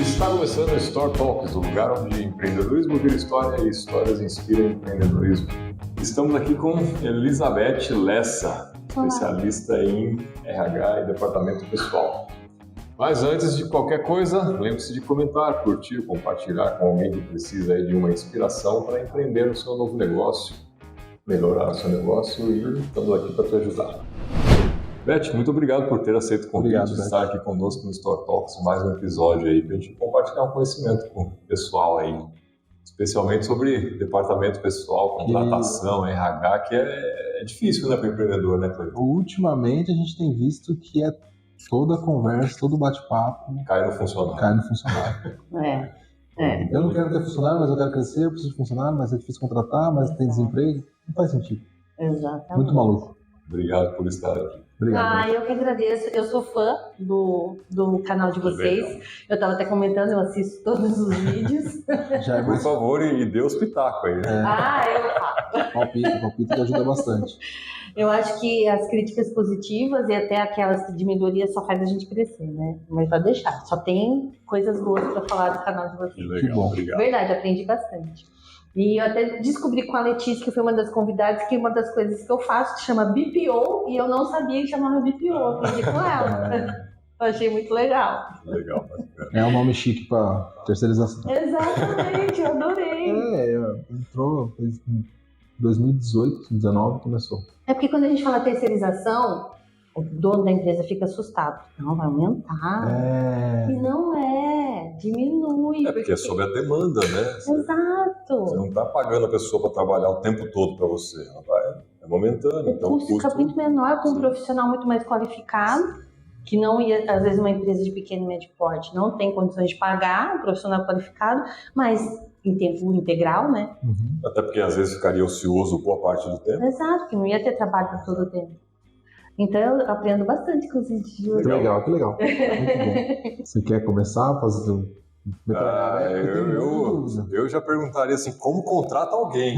Está começando o Store Talks, o lugar onde empreendedorismo vira história e histórias inspiram empreendedorismo. Estamos aqui com Elizabeth Lessa, especialista em RH e departamento pessoal. Mas antes de qualquer coisa, lembre-se de comentar, curtir, compartilhar com alguém que precisa aí de uma inspiração para empreender o seu novo negócio, melhorar o seu negócio, e estamos aqui para te ajudar. Beth, muito obrigado por ter aceito o convite de estar aqui conosco no Store Talks, mais um episódio aí para a gente compartilhar um conhecimento com o pessoal aí, especialmente sobre departamento pessoal, contratação, RH, que é difícil, né, para o empreendedor, né, Cleiton? Ultimamente a gente tem visto que toda conversa, todo bate-papo cai no funcionário. Eu não quero ter funcionário, mas eu quero crescer, eu preciso de funcionário, mas é difícil contratar, mas tem desemprego. Não faz sentido. Exatamente. Muito maluco. Obrigado por estar aqui. Obrigado. Eu que agradeço. Eu sou fã do canal de vocês. Legal. Eu estava até comentando, eu assisto todos os vídeos. Já é Por mais favor, e dê os pitacos aí, né? palpite que ajuda bastante. Eu acho que as críticas positivas e até aquelas de melhoria só faz a gente crescer, né? Mas pode deixar. Só tem coisas boas para falar do canal de vocês. Que legal, bom. obrigado. Verdade, aprendi bastante. E eu até descobri com a Letícia, que foi uma das convidadas, que uma das coisas que eu faço que chama BPO, e eu não sabia que chamava BPO, aprendi com ela. Eu achei muito legal. Legal. É um nome chique para terceirização. Exatamente, eu adorei. Entrou em 2018, 2019 começou. É porque quando a gente fala terceirização, o dono da empresa fica assustado. Não, vai aumentar. E não diminui. É porque é sobre a demanda, né? Você Exato. não está pagando a pessoa para trabalhar o tempo todo para você. Ela é momentâneo. Então, O custo fica muito menor com um profissional muito mais qualificado, que não ia, às vezes, uma empresa de pequeno e médio porte não tem condições de pagar um profissional qualificado, mas em tempo integral, né? Uhum. Até porque às vezes ficaria ocioso boa parte do tempo. Exato, que não ia ter trabalho todo o tempo. Então eu aprendo bastante com os vídeos de hoje. Que legal. Muito bom. Você quer começar a fazer Eu já perguntaria assim, como contrata alguém?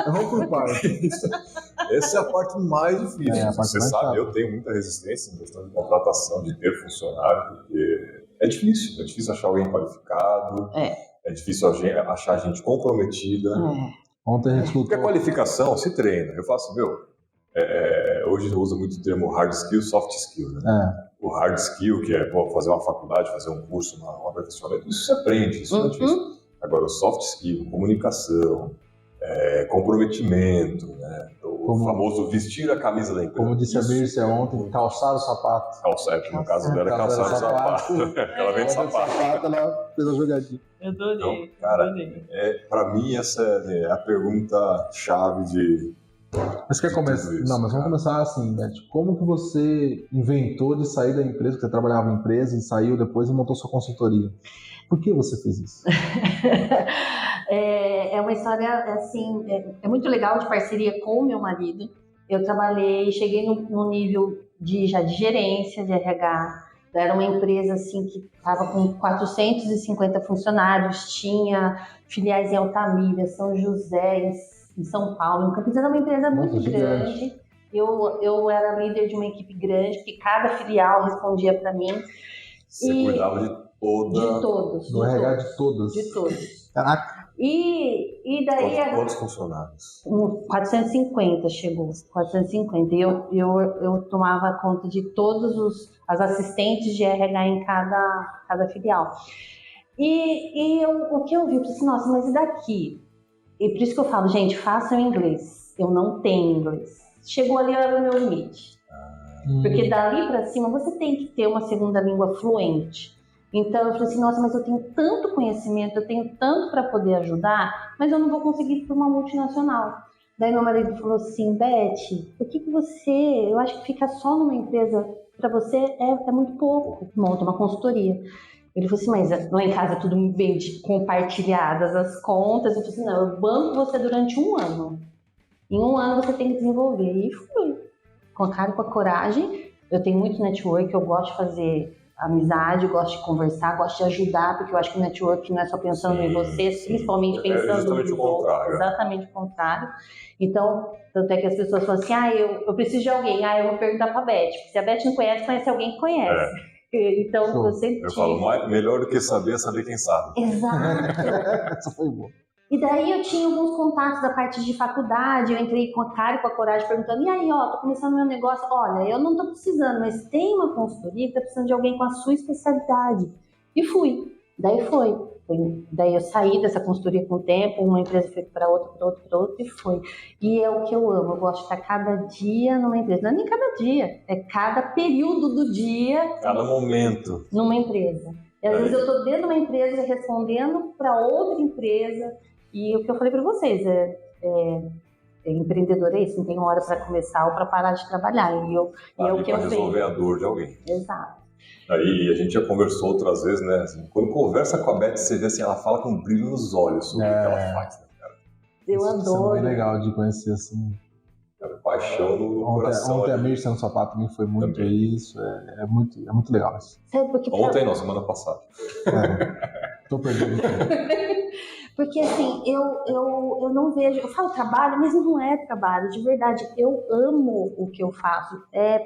Vamos por parte. Essa é a parte mais difícil. A parte Você mais sabe, chata. eu tenho muita resistência em questão de contratação, de ter funcionário, porque é difícil achar alguém qualificado, é difícil achar gente comprometida. Ontem a gente Porque a lutou. qualificação se treina. Eu faço, hoje eu uso muito o termo hard skill e soft skill, né? O hard skill, que é fazer uma faculdade, fazer um curso, um aperfeiçoamento, isso se aprende, isso não é difícil. Agora, o soft skill, comunicação, comprometimento, né? O famoso vestir a camisa da empresa. Como disse a Mírcia ontem, calçar o sapato. No caso dela, é calçar o sapato. Ela vem de sapato. Ela fez a jogadinha. Eu adorei. Então, cara, para mim, essa é a pergunta-chave de... Mas quer começar? Não, mas vamos começar assim, Beth. Como que você inventou de sair da empresa, que você trabalhava em empresa e saiu depois e montou sua consultoria? Por que você fez isso? É uma história, assim, é muito legal, de parceria com o meu marido. Eu cheguei no nível de gerência, de RH. Era uma empresa, assim, que estava com 450 funcionários, tinha filiais em Altamira, São José, em São Paulo. Em Campinas era uma empresa muito grande. Eu era líder de uma equipe grande, que cada filial respondia para mim. Você cuidava de todos. Do RH de todas? De todos. Caraca. E daí... Quantos funcionários? 450 chegou, 450. E eu tomava conta de todos as assistentes de RH em cada filial. O que eu vi, eu pensei, nossa, mas e daqui? E por isso que eu falo, gente, façam inglês. Eu não tenho inglês. Chegou ali, era o meu limite. Porque dali para cima você tem que ter uma segunda língua fluente. Então eu falei assim, nossa, mas eu tenho tanto conhecimento, eu tenho tanto para poder ajudar, mas eu não vou conseguir ir para uma multinacional. Daí meu marido falou assim, Beth, por que eu acho que ficar só numa empresa para você é muito pouco. Monta uma consultoria. Ele falou assim, mas lá em casa tudo bem compartilhadas as contas. Eu falei assim, não, eu banco você durante 1 ano. Em 1 ano você tem que desenvolver. E fui. Com a cara e com a coragem. Eu tenho muito network, eu gosto de fazer amizade, eu gosto de conversar, gosto de ajudar, porque eu acho que o network não é só pensando em você, principalmente pensando justamente o contrário. Exatamente o contrário. Então, tanto é que as pessoas falam assim, eu preciso de alguém, eu vou perguntar pra Beth, porque se a Beth não conhece alguém que conhece. Então, Show. você Eu falo, melhor do que saber é saber quem sabe. Exato. Essa foi boa. E daí eu tinha alguns contatos da parte de faculdade, eu entrei com a cara e com a coragem perguntando, e aí, tô começando meu negócio, olha, eu não tô precisando, mas tem uma consultoria que tá precisando de alguém com a sua especialidade. E fui. Daí Daí eu saí dessa consultoria com o tempo, uma empresa foi para outra e foi. E é o que eu amo, eu gosto de estar cada dia numa empresa. Não é nem cada dia, é cada período do dia. Cada momento. Numa empresa. E às vezes eu estou dentro de uma empresa respondendo para outra empresa. E o que eu falei para vocês empreendedor é isso, não tem hora para começar ou para parar de trabalhar. E é o que eu resolver a dor de alguém. Exato. Aí a gente já conversou outras vezes, né? Assim, quando conversa com a Beth, você vê assim, ela fala com um brilho nos olhos sobre o que ela faz, né, cara? Eu adoro. Isso é bem legal de conhecer assim. Paixão no coração. Ontem a Mirce no Sapato também foi muito isso. É muito legal isso. Ontem não, semana passada. Tô perdendo. Porque assim, eu não vejo, eu falo trabalho, mas não é trabalho, de verdade, eu amo o que eu faço,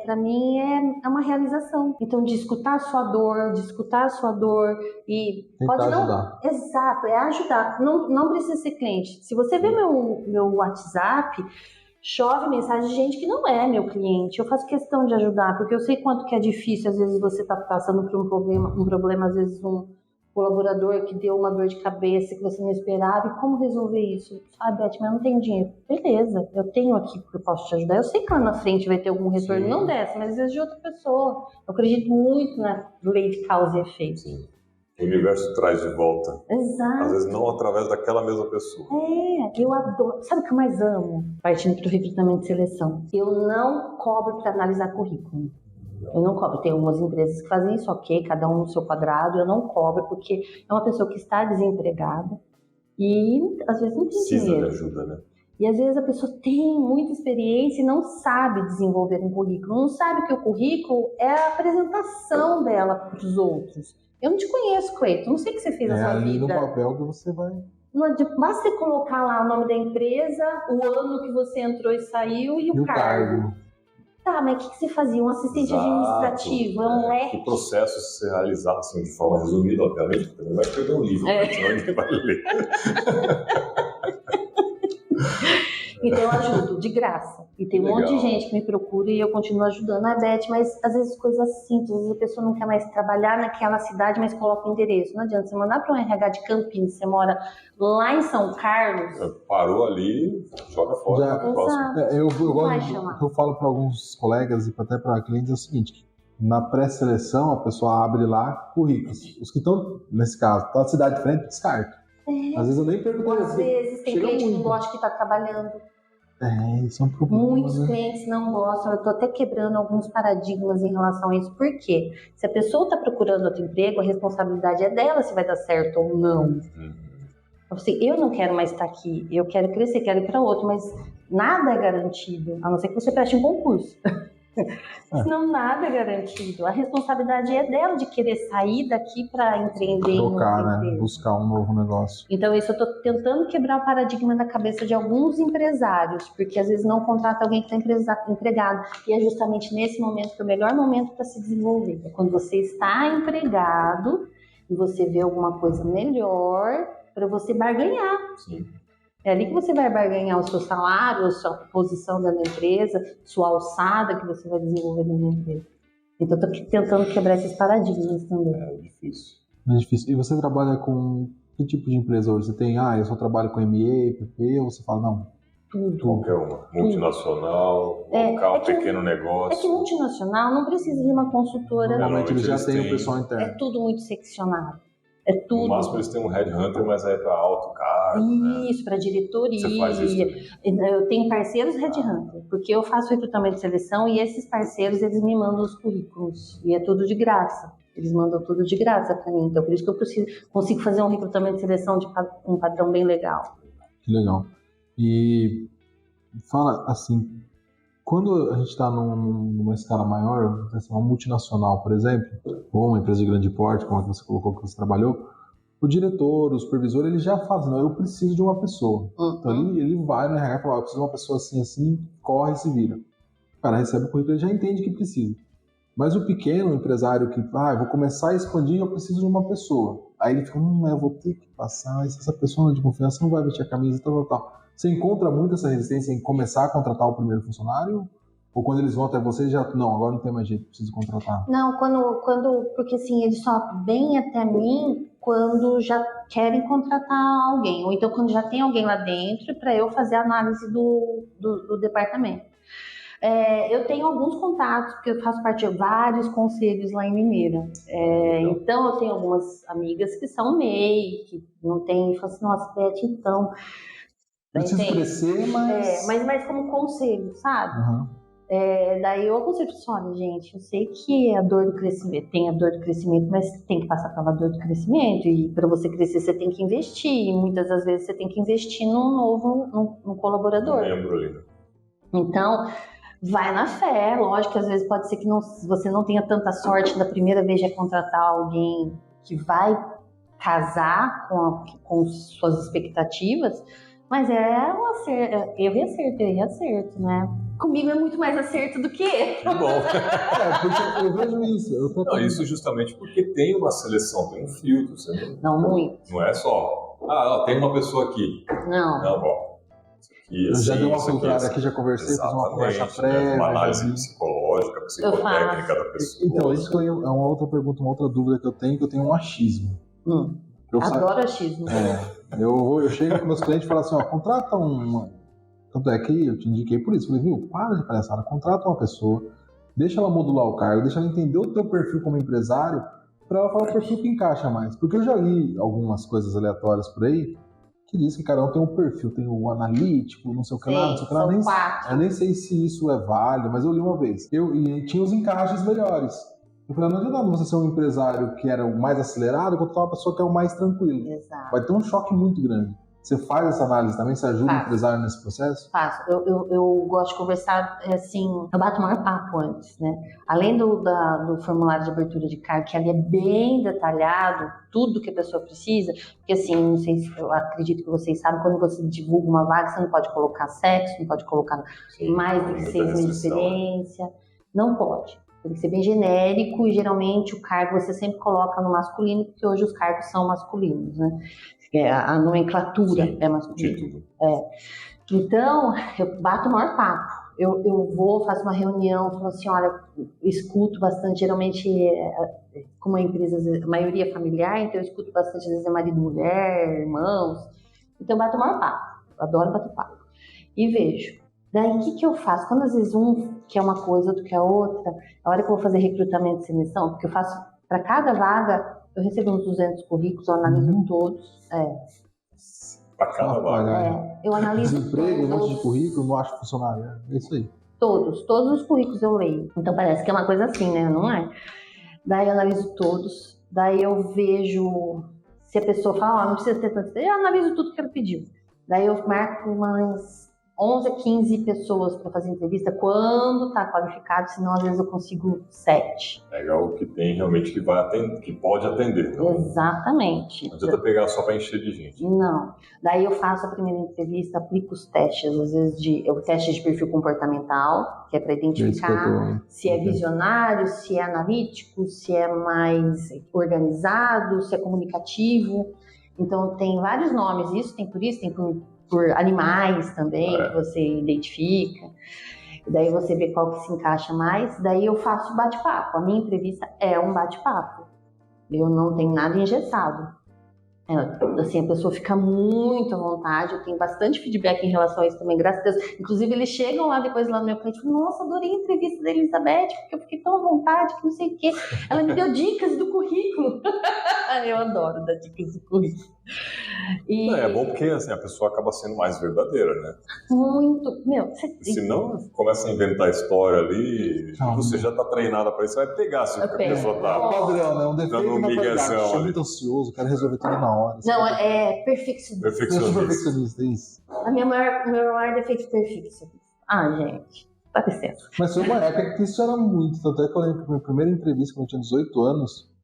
pra mim é uma realização, então de escutar a sua dor e tentar pode não ajudar. Exato, é ajudar, não precisa ser cliente. Se você vê meu WhatsApp, chove mensagem de gente que não é meu cliente, eu faço questão de ajudar, porque eu sei quanto que é difícil, às vezes você tá passando por um problema, às vezes um colaborador que deu uma dor de cabeça que você não esperava, e como resolver isso? Beth, mas eu não tenho dinheiro. Beleza, eu tenho aqui porque eu posso te ajudar. Eu sei que lá na frente vai ter algum retorno, Sim. Não dessa, mas às vezes de outra pessoa. Eu acredito muito na lei de causa e efeito. Sim. O universo traz de volta. Exato. Às vezes não através daquela mesma pessoa. Eu adoro. Sabe o que eu mais amo? Partindo para o recrutamento e seleção. Eu não cobro para analisar currículo. Eu não cobro. Tem algumas empresas que fazem isso, ok, cada um no seu quadrado. Eu não cobro porque é uma pessoa que está desempregada e às vezes não tem dinheiro. Precisa de ajuda, né? E às vezes a pessoa tem muita experiência e não sabe desenvolver um currículo. Não sabe que o currículo é a apresentação dela para os outros. Eu não te conheço, Cleiton. Não sei o que você fez na sua vida. É ali no papel que você vai... Não, basta você colocar lá o nome da empresa, o ano que você entrou e saiu e o cargo. Tá, mas o que você fazia? Um assistente administrativo? É um leque. O processo se realizar assim, de forma resumida, obviamente, porque não vai perder um livro, senão ninguém vai ler. Então eu ajudo, de graça. E tem um monte de gente que me procura e eu continuo ajudando a Beth, mas às vezes coisas simples, às vezes a pessoa não quer mais trabalhar naquela cidade, mas coloca o endereço. Não adianta você mandar para um RH de Campinas, você mora lá em São Carlos. Parou ali, joga fora. Eu falo para alguns colegas e até para clientes é o seguinte: na pré-seleção a pessoa abre lá currículos. Os que estão, nesse caso, tá na cidade de frente, descarta. Às vezes eu nem pergunto. Às vezes tem cliente que não gosta que está trabalhando. Isso é um problema. Muitos clientes não gostam. Eu estou até quebrando alguns paradigmas em relação a isso. Por quê? Se a pessoa está procurando outro emprego, a responsabilidade é dela se vai dar certo ou não. Assim, eu não quero mais estar aqui, eu quero crescer, quero ir para outro, mas nada é garantido, a não ser que você preste um concurso. Senão nada é garantido. A responsabilidade é dela de querer sair daqui para empreender. Tocar, né? Buscar um novo negócio. Então isso eu estou tentando quebrar o paradigma da cabeça de alguns empresários, porque às vezes não contrata alguém que está empregado. E é justamente nesse momento que é o melhor momento para se desenvolver. É quando você está empregado e você vê alguma coisa melhor para você barganhar. Sim. É ali que você vai barganhar o seu salário, a sua posição dentro da empresa, sua alçada que você vai desenvolver dentro da empresa. Então, eu estou tentando quebrar esses paradigmas também. É difícil. É difícil. E você trabalha com que tipo de empresa hoje? Você tem, eu só trabalho com MA, PP, ou você fala, não? Tudo. Qualquer uma. Multinacional, local, pequeno negócio. É que multinacional não precisa de uma consultora. Normalmente eles já têm o pessoal interno. É tudo muito seccionado. É tudo. No máximo eles têm um headhunter, mas é para alto cargo. Isso, para diretoria. Você faz isso também? Eu tenho parceiros headhunter, porque eu faço recrutamento de seleção e esses parceiros eles me mandam os currículos. E é tudo de graça. Eles mandam tudo de graça para mim. Então por isso que eu consigo fazer um recrutamento de seleção de um padrão bem legal. Que legal. E fala assim, quando a gente está numa escala maior, uma multinacional, por exemplo, ou uma empresa de grande porte, como a que você colocou que você trabalhou, o diretor, o supervisor, ele já fala, não, eu preciso de uma pessoa. Então ele vai no RH e fala, eu preciso de uma pessoa assim, corre e se vira. O cara recebe o currículo, ele já entende que precisa. Mas o pequeno empresário que, eu vou começar a expandir, eu preciso de uma pessoa. Aí ele fica, eu vou ter que passar, essa pessoa de confiança não vai vestir a camisa, tal. Você encontra muito essa resistência em começar a contratar o primeiro funcionário? Ou quando eles vão até você, já, não, agora não tem mais jeito, preciso contratar? Não, porque assim, eles só vêm até mim quando já querem contratar alguém. Ou então quando já tem alguém lá dentro para eu fazer a análise do departamento. Eu tenho alguns contatos, porque eu faço parte de vários conselhos lá em Mineira. Então, eu tenho algumas amigas que são MEI, que não tem, falam assim, nossa, Beth, então... Preciso crescer, mas... mas como conselho, sabe? Uhum. Daí eu aconselho, olha, gente, eu sei que a dor do crescimento, tem a dor do crescimento, mas tem que passar pela dor do crescimento, e para você crescer você tem que investir, e muitas das vezes você tem que investir num colaborador. Eu lembro ali. Então... vai na fé, lógico que às vezes pode ser que você não tenha tanta sorte da primeira vez de contratar alguém que vai casar com suas expectativas, mas um acerto, erro e acerto, né? Comigo é muito mais acerto do que erro. Que bom. Porque eu vejo isso. Isso justamente porque tem uma seleção, tem um filtro. Não muito. Não é só, tem uma pessoa aqui. Não, bom. Eu já dei uma filtrada aqui, já conversei, fiz uma conversa prévia. Uma análise psicológica, psicotécnica da pessoa. Então, isso foi uma outra pergunta, uma outra dúvida que eu tenho um achismo. Adoro achismo. Eu chego com meus clientes e falo assim, contrata uma... Tanto é que eu te indiquei por isso. Eu falei, para de palhaçada, contrata uma pessoa, deixa ela modular o cargo, deixa ela entender o teu perfil como empresário, para ela falar o perfil que encaixa mais. Porque eu já li algumas coisas aleatórias por aí, que diz que cada um tem um perfil, tem o analítico, não sei o que lá, não sei o que lá. Eu nem sei se isso é válido, mas eu li uma vez. E tinha os encaixes melhores. Eu falei, não adianta você ser um empresário que era o mais acelerado e contratar uma pessoa que é o mais tranquilo. Exato. Vai ter um choque muito grande. Você faz essa análise também? Você ajuda o empresário nesse processo? Faço. Eu gosto de conversar, assim, eu bato o maior papo antes, né? Além do formulário de abertura de cargo, que ali é bem detalhado, tudo que a pessoa precisa, porque assim, não sei se eu acredito que vocês sabem, quando você divulga uma vaga, você não pode colocar sexo, não pode colocar mais do que 6 meses de experiência, não pode. Tem que ser bem genérico e geralmente o cargo você sempre coloca no masculino, porque hoje os cargos são masculinos, né? A nomenclatura é masculina. Então, eu bato o maior papo. Eu vou, faço uma reunião, falo assim, olha, escuto bastante, geralmente, como a empresa, a maioria é familiar, então eu escuto bastante, às vezes é marido, mulher, irmãos. Então, eu bato o maior papo. Eu adoro bater papo. E vejo. Daí, o que eu faço? Quando às vezes um quer uma coisa, outro quer outra, a hora que eu vou fazer recrutamento e seleção, porque eu faço, para cada vaga, eu recebo uns 200 currículos, eu analiso todos. Para cada vaga. Eu analiso desemprego, um monte de currículo, não acho funcionário. É isso aí. Todos os currículos eu leio. Então parece que é uma coisa assim, né? Não é? Daí eu analiso todos. Daí eu vejo se a pessoa fala, não precisa ter tanto. Eu analiso tudo que ela pediu. Daí eu marco umas 11 a 15 pessoas para fazer entrevista quando está qualificado, senão às vezes eu consigo 7. Pegar o que tem realmente que vai atender, que pode atender. Então, exatamente. Não adianta pegar só para encher de gente. Não. Daí eu faço a primeira entrevista, aplico os testes, às vezes o teste de perfil comportamental, que é para identificar se é visionário, se é analítico, se é mais organizado, se é comunicativo. Então tem vários nomes, tem por animais também, que você identifica. Daí você vê qual que se encaixa mais. Daí eu faço bate-papo. A minha entrevista é um bate-papo. Eu não tenho nada engessado. Assim, a pessoa fica muito à vontade. Eu tenho bastante feedback em relação a isso também, graças a Deus. Inclusive, eles chegam lá depois lá no meu cliente e falam, nossa, adorei a entrevista da Elizabeth, porque eu fiquei tão à vontade que não sei o quê. Ela me deu dicas do currículo. Eu adoro dar dicas do currículo. É bom porque assim, a pessoa acaba sendo mais verdadeira, né? Muito. Senão começa a inventar história ali, você já está treinada para isso, vai pegar se a pessoa está padrão, né? Um defeito dando na migração. Sou muito ansioso, quero resolver tudo na hora. Não, é perfeccionista. Perfeccionista, isso. Meu maior defeito é perfeccionista. Gente, dá licença. Mas foi uma época que isso era muito, tanto é que eu lembro que a minha primeira entrevista, quando eu tinha 18 anos,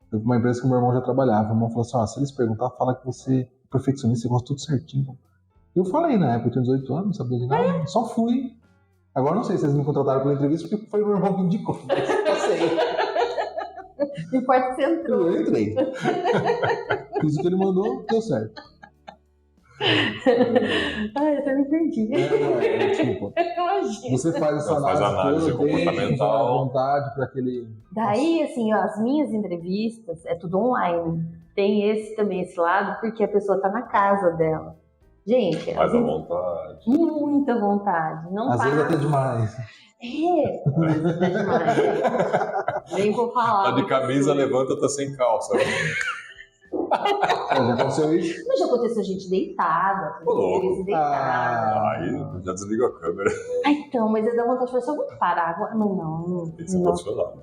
foi uma empresa que meu irmão já trabalhava. Meu irmão falou assim, se eles perguntar, fala que você é perfeccionista, você gosta tudo certinho. Eu falei na época, eu tinha 18 anos, não sabia de nada, só fui. Agora não sei se eles me contrataram pela entrevista, porque foi meu irmão que indicou. Passei. Não importa que você entrou. Eu entrei. Fiz o que ele mandou, deu certo. Ai, eu até me perdi. Desculpa. Imagina. Você faz essa Faz análise toda, deixa comportamental. à vontade para aquele... Daí, assim, ó, as minhas entrevistas é tudo online. Tem esse também, esse lado, porque a pessoa tá na casa dela. Gente, Faz à vontade. muita vontade. Não Às vezes para. até demais. Às vezes até demais. Nem vou falar. Tá de camisa, levanta, tá sem calça. Já aconteceu isso? Mas já aconteceu gente deitada. Ô, louco. Eles deitados. Aí já desliga a câmera. Ah, então, mas eu dou vontade de falar, só vou parar agora. Não. Tem que ser não. profissional.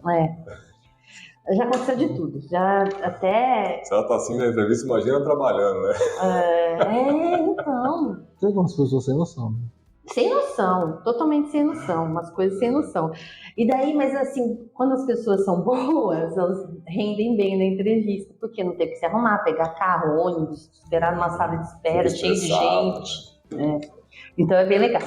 Já aconteceu de tudo. Já até. Se ela tá assim na entrevista, imagina trabalhando, né? Então. Tem algumas pessoas sem noção. Né? Sem noção, totalmente sem noção, umas coisas sem noção. E daí, mas assim, quando as pessoas são boas, elas rendem bem na entrevista, porque não tem que se arrumar, pegar carro, ônibus, esperar numa sala de espera, cheio de gente. Então é bem legal.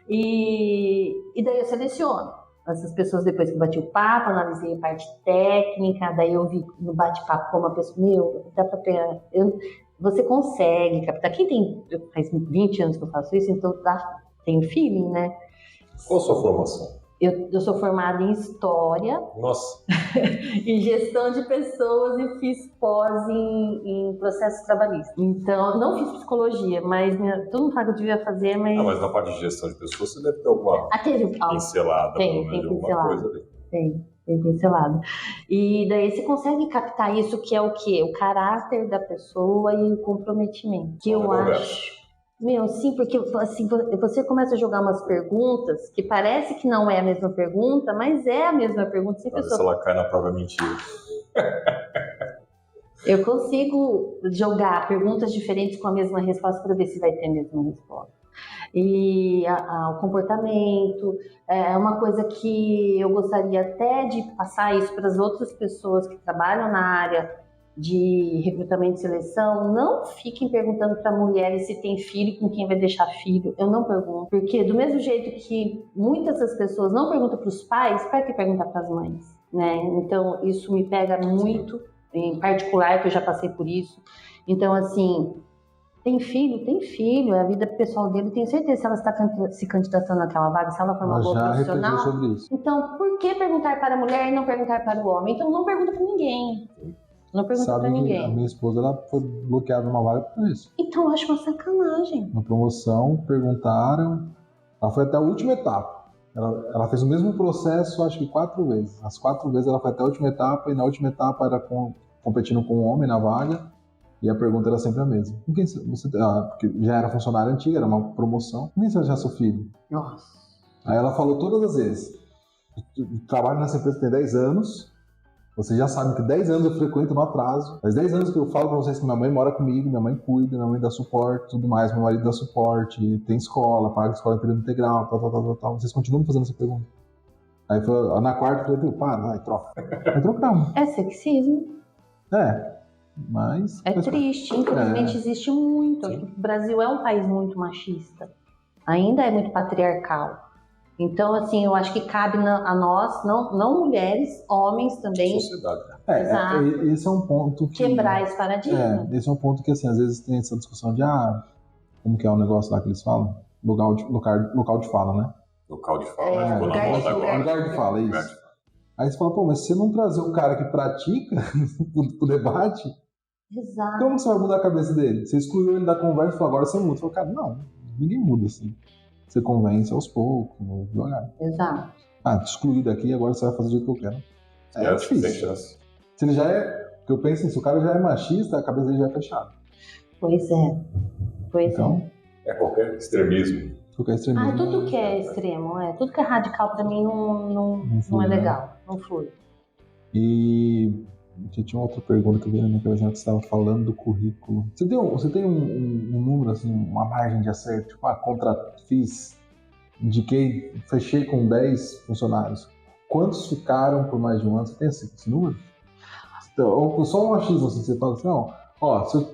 E daí eu seleciono essas pessoas depois que eu bati o papo, analisei a parte técnica, daí eu vi no bate-papo como a pessoa, dá pra pegar... Você consegue captar. Faz 20 anos que eu faço isso, então tem feeling, né? Qual a sua formação? Eu sou formada em História Nossa. e Gestão de Pessoas e fiz pós em Processos Trabalhistas. Então, não fiz Psicologia, mas todo mundo fala que eu devia fazer, mas... Não, mas na parte de gestão de pessoas você deve ter alguma pincelada. Tem pincelada. Coisa ali. Tem pincelado. E daí você consegue captar isso, que é o quê? O caráter da pessoa e o comprometimento. Que eu acho... Sim, porque assim, você começa a jogar umas perguntas que parece que não é a mesma pergunta, mas é a mesma pergunta. Se ela cai na própria mentira. Eu consigo jogar perguntas diferentes com a mesma resposta para ver se vai ter a mesma resposta. E o comportamento é uma coisa que eu gostaria até de passar isso para as outras pessoas que trabalham na área de recrutamento e seleção. Não fiquem perguntando para mulheres se tem filho, com quem vai deixar filho. Eu não pergunto, porque do mesmo jeito que muitas das pessoas não perguntam para os pais, para que perguntar para as mães, né? Então isso me pega muito, em particular, que eu já passei por isso. Então assim, tem filho, é a vida pessoal dele. Tenho certeza se ela está se candidatando naquela vaga, se ela for uma boa profissional. Sobre isso. Então por que perguntar para a mulher e não perguntar para o homem? Então não pergunta para ninguém. Não pergunta pra ninguém. A minha esposa ela foi bloqueada numa vaga por isso. Então eu acho uma sacanagem. Na promoção, perguntaram. Ela foi até a última etapa. Ela fez o mesmo processo, acho que 4 vezes. As 4 vezes ela foi até a última etapa, e na última etapa era competindo com um homem na vaga. E a pergunta era sempre a mesma. Com quem você, porque já era funcionária antiga, era uma promoção. Com quem você vai deixar seu filho? Nossa. Aí ela falou todas as vezes. Eu trabalho nessa empresa tem 10 anos. Vocês já sabem que 10 anos eu frequento no atraso. Faz 10 anos que eu falo pra vocês que minha mãe mora comigo, minha mãe cuida, minha mãe dá suporte, tudo mais, meu marido dá suporte, tem escola, paga escola em período integral, tal. Vocês continuam fazendo essa pergunta. Aí foi, na quarta eu falei, vai, troca. Aí trocamos. É sexismo. Mas... É triste, infelizmente existe muito. O Brasil é um país muito machista. Ainda é muito patriarcal. Então, assim, eu acho que cabe a nós, não mulheres, homens também. Sociedade. Esse é um ponto que... Quebrar esse paradigma. Esse é um ponto que, assim, às vezes tem essa discussão de, como que é o negócio lá que eles falam? Local de fala, né? Local de fala, ficou na moda agora. Lugar de fala, é isso. Aí você fala, mas se você não trazer um cara que pratica pro debate, Exato. Como você vai mudar a cabeça dele? Você excluiu ele da conversa e falou, agora você muda. Você falou, cara, não, ninguém muda assim. Você convence aos poucos, devagar. Exato. Excluí daqui, agora você vai fazer do jeito que eu quero. É difícil. Tem chance. Se ele já é... Porque eu penso assim, se o cara já é machista, a cabeça dele já é fechada. Pois é. Então, é qualquer extremismo. Qualquer extremismo. Tudo que é extremo, tudo que é radical pra mim não é legal. Não flui. E... tinha uma outra pergunta que veio na minha cabeça que você estava falando do currículo. Você tem um número, assim, uma margem de acerto? Tipo, indiquei, fechei com 10 funcionários. Quantos ficaram por mais de um ano? Você tem esse número? Então, ou só um achismo, assim, você fala assim,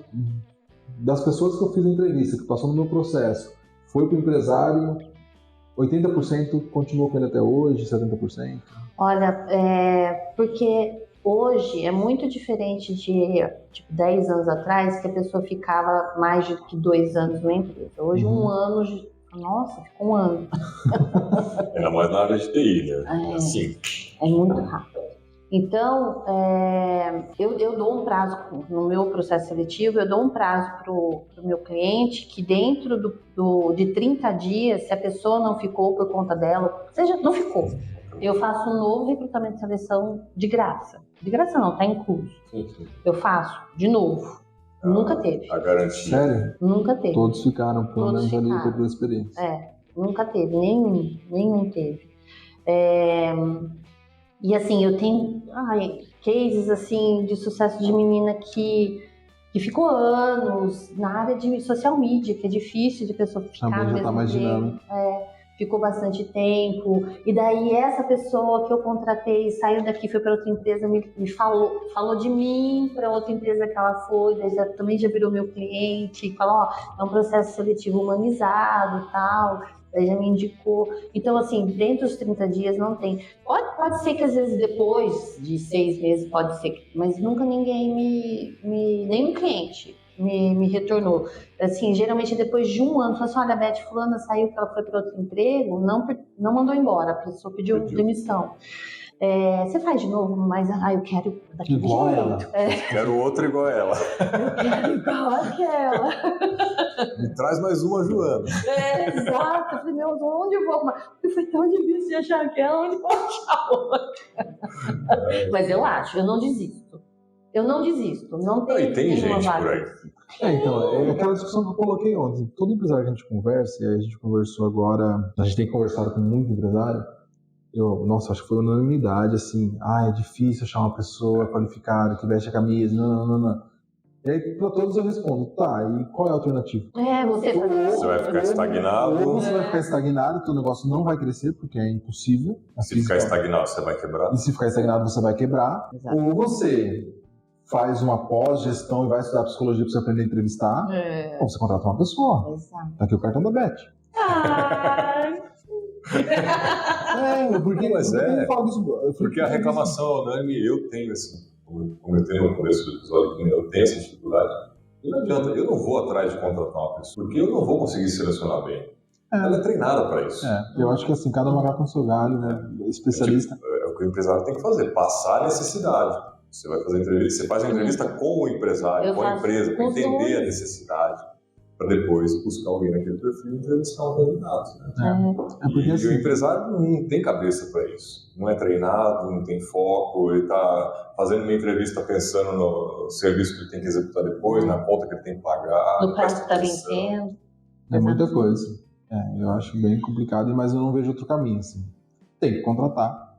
das pessoas que eu fiz a entrevista, que passou no meu processo, foi pro empresário 80% continuou com ele até hoje, 70%? Olha, porque hoje é muito diferente de 10 anos atrás, que a pessoa ficava mais de que 2 anos na empresa. Hoje, 1 ano, nossa, ficou 1 ano. Ainda mais na área de TI, né? Assim. É muito rápido. Então, eu dou um prazo, no meu processo seletivo, eu dou um prazo para o meu cliente que dentro de 30 dias, se a pessoa não ficou por conta dela, seja, não ficou, eu faço um novo recrutamento de seleção de graça. De graça não, tá incluso. Sim. Eu faço de novo. Nunca teve. A garantia. Sério? Nunca teve. Todos ficaram, pelo menos ali pela experiência. Nunca teve, nenhum teve. E assim, eu tenho cases assim, de sucesso de menina que ficou anos na área de social media, que é difícil de pessoa ficar também já tá mais dinâmico. Ficou bastante tempo, e daí essa pessoa que eu contratei saiu daqui, foi para outra empresa, me falou de mim para outra empresa que ela foi, daí também já virou meu cliente, falou, é um processo seletivo humanizado e tal, daí já me indicou. Então, assim, dentro dos 30 dias não tem. Pode ser que às vezes depois de 6 meses, pode ser, mas nunca ninguém nenhum cliente me retornou. Assim, geralmente depois de 1 ano, falou assim, olha, a Beth fulana saiu, porque ela foi para outro emprego, não mandou embora, a pessoa pediu demissão. Você faz de novo, mas eu quero daquele igual jeito. ela. Quero outra igual ela. Eu quero igual aquela. Me traz mais uma, Joana. Exato. Eu falei, meu, onde eu vou arrumar? Porque foi tão difícil de achar aquela, onde eu vou achar outra? Mas eu acho, eu não desisto. Não tem. E tem gente vaga. por aí. Então, é aquela discussão que eu coloquei ontem. Todo empresário que a gente conversa, e a gente conversou agora, a gente tem conversado com muito empresário, acho que foi unanimidade, assim, é difícil achar uma pessoa qualificada, que veste a camisa, não. E aí, para todos eu respondo, tá, e qual é a alternativa? Você vai ficar estagnado. Ou você vai ficar estagnado, teu negócio não vai crescer, porque é impossível. Se ficar estagnado, você vai quebrar. E se ficar estagnado, você vai quebrar. Exato. Ou você faz uma pós-gestão e vai estudar psicologia para você aprender a entrevistar, ou você contrata uma pessoa. Exato. Tá aqui o cartão da Beth. Porque a reclamação unânime, eu tenho assim, como eu tenho no começo do episódio, eu tenho essa dificuldade. E não adianta, eu não vou atrás de contratar uma pessoa, porque eu não vou conseguir selecionar bem. Ela é treinada para isso. Eu acho que assim, cada macaco com seu galho, né? Especialista. É o que o empresário tem que fazer, passar a necessidade. Você vai fazer entrevista, você faz a entrevista com o empresário, com a empresa, para entender a necessidade, para depois buscar alguém naquele perfil e entrevistar um candidato. Né? Porque, assim, e o empresário não tem cabeça para isso. Não é treinado, não tem foco, ele está fazendo uma entrevista pensando no serviço que ele tem que executar depois, na conta que ele tem que pagar. No prazo que está vencendo. É muita coisa. Eu acho bem complicado, mas eu não vejo outro caminho. Assim. Tem que contratar.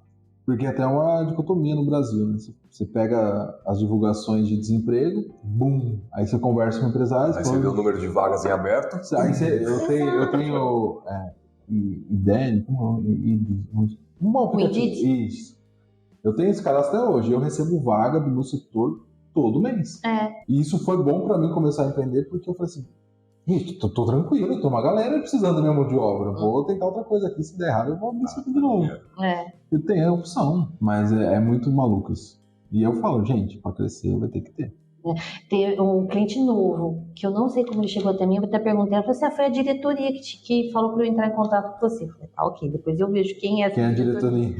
Porque até uma dicotomia no Brasil, né? Você pega as divulgações de desemprego, bum, aí você conversa com empresários. Aí você vê o número de vagas em aberto. Aí eu tenho IDEN, isso. Eu tenho esse cadastro até hoje, eu recebo vaga do meu setor todo mês. E isso foi bom para mim começar a empreender, porque eu falei assim, gente, tô tranquilo, tô uma galera precisando da minha mão de obra, vou tentar outra coisa aqui, se der errado eu vou abrir isso aqui de novo. Eu tenho a opção, mas é muito maluco isso. E eu falo, gente, para crescer vai ter que ter. Tem um cliente novo, que eu não sei como ele chegou até mim, eu até perguntei, ela falou assim, foi a diretoria que falou para eu entrar em contato com você. Eu falei, ok, depois eu vejo quem é a diretoria.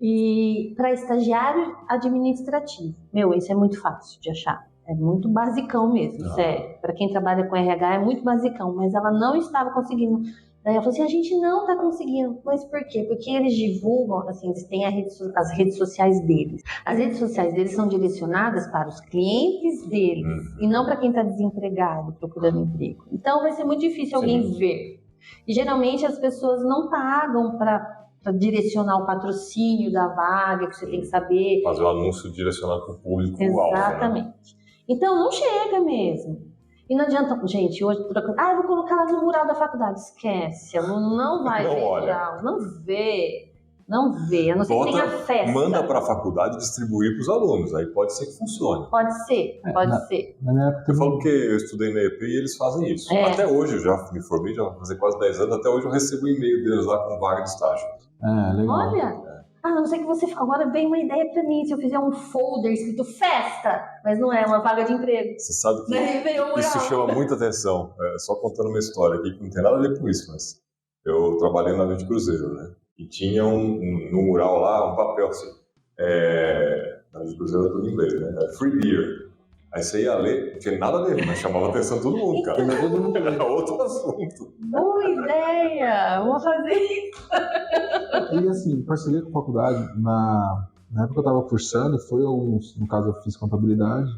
E para estagiário administrativo, esse é muito fácil de achar. É muito basicão mesmo, sério. Para quem trabalha com RH é muito basicão, mas ela não estava conseguindo. Daí ela falou assim, a gente não está conseguindo. Mas por quê? Porque eles divulgam, assim, eles têm as redes sociais deles. As redes sociais deles são direcionadas para os clientes deles e não para quem está desempregado, procurando emprego. Então vai ser muito difícil alguém ver. E geralmente as pessoas não pagam para direcionar o patrocínio da vaga, que você tem que saber. Fazer o anúncio direcionado para o público-alvo. Exatamente. Né? Então não chega mesmo. E não adianta, gente, hoje, eu vou colocar lá no mural da faculdade. Esquece, aluno não vai ver mural, não vê. Não vê, a não ser que tenha festa. Manda para a faculdade distribuir para os alunos, aí pode ser que funcione. Pode ser. Na minha época, Eu falo que eu estudei na EP e eles fazem isso. É. Até hoje, eu já me formei, já vou fazer quase 10 anos, até hoje eu recebo e-mail deles lá com vaga de estágio. legal. Olha, a não ser que você... Agora veio uma ideia pra mim, se eu fizer um folder escrito festa, mas não é uma vaga de emprego. Você sabe que Daí veio o isso mural. chama muita atenção. Só contando uma história aqui que não tem nada a ver com isso, mas eu trabalhei na Vinte Cruzeiro, né? E tinha no mural lá um papel assim. Na Vinte Cruzeiro é tudo em inglês, né? Free beer. Aí você ia ler, não tinha nada a ver, mas chamava a atenção de todo mundo, cara. Era outro assunto. Boa ideia! Vamos fazer isso. E assim, parceria com a faculdade, na época que eu estava cursando, foi alguns, no caso eu fiz contabilidade,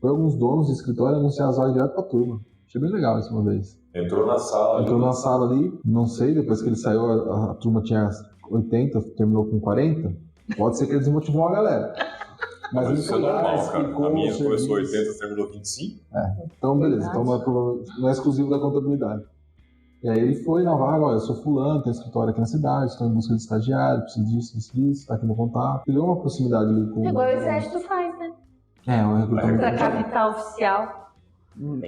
foi alguns donos de escritório anunciar as vagas direto pra turma. Achei bem legal isso uma vez. Entrou na sala. Entrou na sala ali, não sei, depois que ele saiu, a turma tinha 80, terminou com 40, pode ser que ele desmotivou a galera. Mas isso é normal, cara. A minha começou 80, terminou 25. Então, beleza. Então não é exclusivo da contabilidade. E aí ele foi na vaga, olha, eu sou fulano, tenho escritório aqui na cidade, estou em busca de estagiário, preciso disso, tá aqui no contato. Criou uma proximidade ali com... Igual o Exército faz, né? o recrutamento. Pra capital oficial,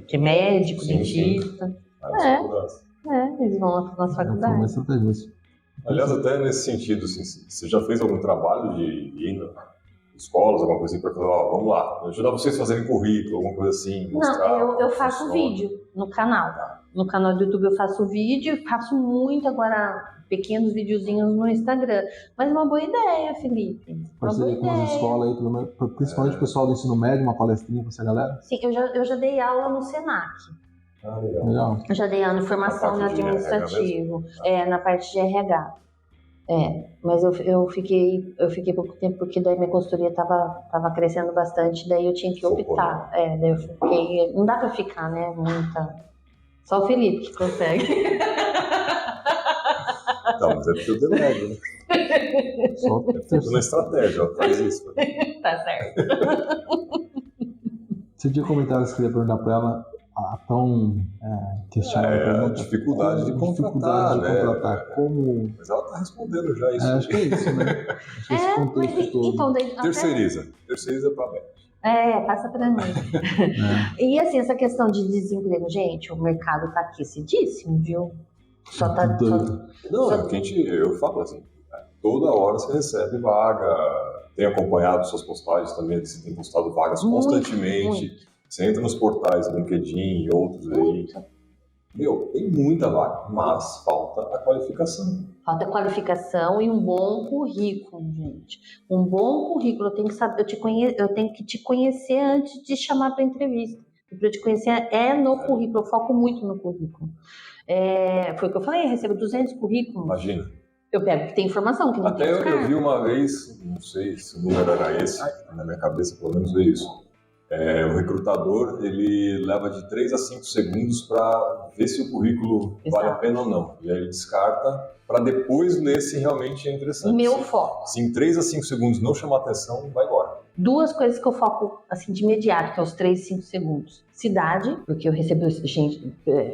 que é médico, dentista. Eles vão nas Foi uma faculdades. estratégia isso. Aliás, até nesse sentido, assim, você já fez algum trabalho de ir em escolas, alguma coisa assim, para falar, vamos lá, ajudar vocês a fazerem currículo, alguma coisa assim? Não, eu faço vídeo no canal. No canal do YouTube eu faço vídeo, faço muito agora pequenos videozinhos no Instagram. Mas uma boa ideia, Felipe. Uma boa Parceria com as ideia. escolas aí, principalmente o pessoal do ensino médio, uma palestrinha pra essa galera. Sim, eu já dei aula no Senac. Legal. Eu já dei aula em formação Na parte de administrativo, na parte de RH. Mas eu fiquei pouco tempo porque daí minha consultoria tava crescendo bastante, daí eu tinha que optar. Daí eu fiquei, não dá pra ficar, né, muita... Só o Felipe que consegue. Não, mas é porque eu delego, né? Só Tudo na estratégia, ó, faz isso. Tá certo. Você tinha comentado que você queria perguntar pra ela a tão questionável a dificuldade de contratar, né? Como... Mas ela tá respondendo já isso. acho que é isso, né? Acho que esse contexto todo. Então, daí, Terceiriza pra mim. passa pra mim. E assim, essa questão de desemprego, gente, o mercado tá aquecidíssimo, viu? Só tá... Doido. Não, é o que eu falo assim, toda hora você recebe vaga, tem acompanhado suas postagens também, você tem postado vagas constantemente, muito. Você entra nos portais, LinkedIn e outros aí, tem muita vaga, mas falta a qualificação. Falta qualificação e um bom currículo, gente. Um bom currículo, eu tenho que saber, eu tenho que te conhecer antes de chamar para entrevista. Para eu te conhecer no currículo, eu foco muito no currículo. Foi o que eu falei, eu recebo 200 currículos. Imagina. Eu pego que tem informação, que não tem Até eu vi uma vez, não sei se o número era esse, na minha cabeça pelo menos veio isso. O recrutador, ele leva de 3 a 5 segundos para ver se o currículo vale a pena ou não. E aí ele descarta para depois ler se realmente é interessante. Meu foco. Se em 3 a 5 segundos não chamar atenção, vai embora. 2 coisas que eu foco assim, de imediato, que é os 3, 5 segundos. Cidade, porque eu recebo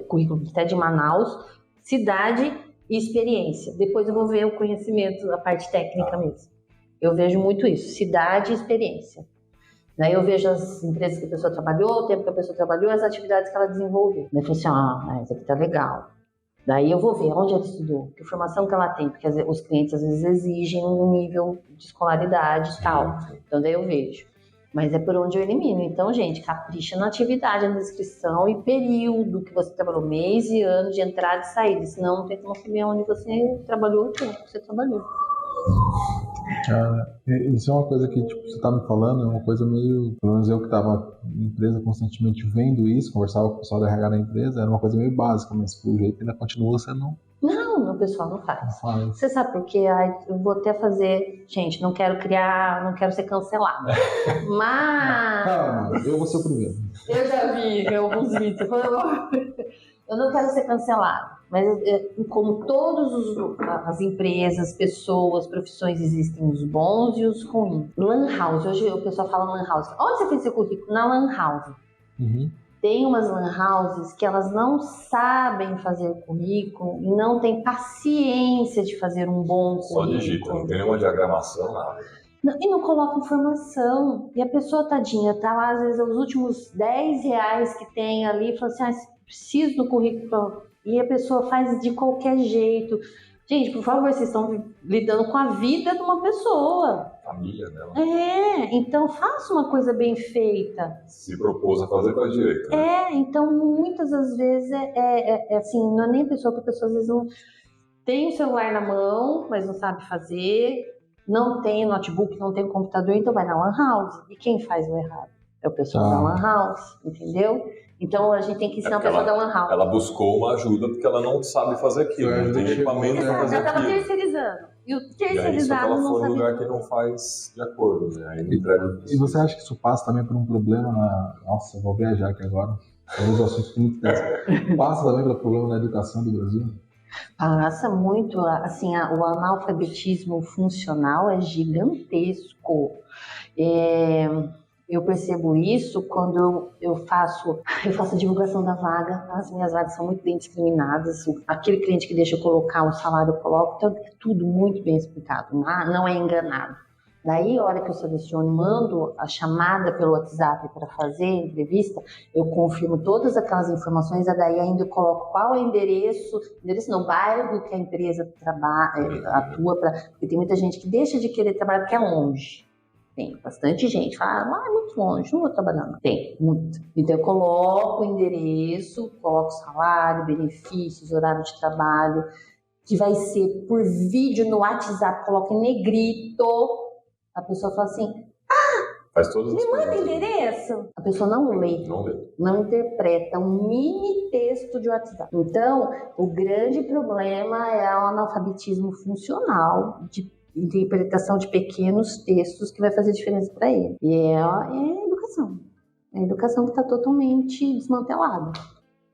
currículo até de Manaus. Cidade e experiência. Depois eu vou ver o conhecimento, a parte técnica mesmo. Eu vejo muito isso, cidade e experiência. Daí eu vejo as empresas que a pessoa trabalhou, o tempo que a pessoa trabalhou, as atividades que ela desenvolveu. Daí eu falo assim, isso aqui tá legal. Daí eu vou ver onde ela estudou, que formação que ela tem, porque os clientes às vezes exigem um nível de escolaridade e tal. Então daí eu vejo. Mas é por onde eu elimino. Então, gente, capricha na atividade, na descrição e período que você trabalhou, mês e ano de entrada e saída. Senão não tem como saber onde você trabalhou, o tempo que você trabalhou. Isso é uma coisa que você tá me falando, é uma coisa meio... Pelo menos eu que tava na empresa constantemente vendo isso, conversava com o pessoal da RH da empresa, era uma coisa meio básica, mas pelo jeito ainda continua sendo... Não, o pessoal não faz. Você sabe por quê? Eu vou até fazer... Gente, não quero ser cancelada. Mas... Calma, eu vou ser o primeiro. Eu já vi alguns vídeos. Eu não quero ser cancelada. Mas como todas as empresas, pessoas, profissões, existem os bons e os ruins. Lan House, hoje o pessoal fala Lan House. Onde você fez seu currículo? Na Lan House. Uhum. Tem umas lan houses que elas não sabem fazer currículo e não têm paciência de fazer um bom Só currículo. digita, não tem nenhuma diagramação, nada. E não coloca informação. E a pessoa, tadinha, tá lá, às vezes, os últimos R$10 que tem ali, fala assim, preciso do currículo. E a pessoa faz de qualquer jeito. Gente, por favor, vocês estão lidando com a vida de uma pessoa. Família dela. Então faça uma coisa bem feita. Se propôs a fazer, faz direito. Né? Então muitas das vezes assim, não é nem a pessoa, porque a pessoa às vezes não tem o celular na mão, mas não sabe fazer, não tem notebook, não tem computador, então vai na lan house. E quem faz o errado? É o pessoal da lan house, entendeu? Então a gente tem que ensinar a pessoa da lan house. Ela buscou uma ajuda porque ela não sabe fazer aquilo, não tem equipamento para fazer aquilo. Ela aquilo. estava terceirizando. E o E aí, terceirizado ela não foi sabia. num lugar que não faz de acordo, né? Aí entrega. E você acha que isso passa também por um problema na... Nossa, eu vou viajar aqui agora. É um dos assuntos muito tensos. Passa também pelo problema na educação do Brasil? Passa muito, assim, o analfabetismo funcional é gigantesco. Eu percebo isso quando eu faço a divulgação da vaga. As minhas vagas são muito bem discriminadas. Aquele cliente que deixa eu colocar um salário, eu coloco. Então, é tudo muito bem explicado. Não é enganado. Daí, a hora que eu seleciono, mando a chamada pelo WhatsApp para fazer a entrevista, eu confirmo todas aquelas informações, e daí ainda eu coloco qual é o endereço não, bairro que a empresa atua, porque tem muita gente que deixa de querer trabalhar porque é longe. Tem bastante gente, fala, é muito longe, não vou trabalhar não. Tem, muito. Então eu coloco o endereço, coloco salário, benefícios, horário de trabalho, que vai ser por vídeo no WhatsApp, coloco em negrito. A pessoa fala assim, faz todas as me manda endereço. A pessoa não lê, não interpreta, um mini texto de WhatsApp. Então, o grande problema é o analfabetismo funcional, de interpretação de pequenos textos que vai fazer diferença para ele. E é a educação. É a educação que está totalmente desmantelada,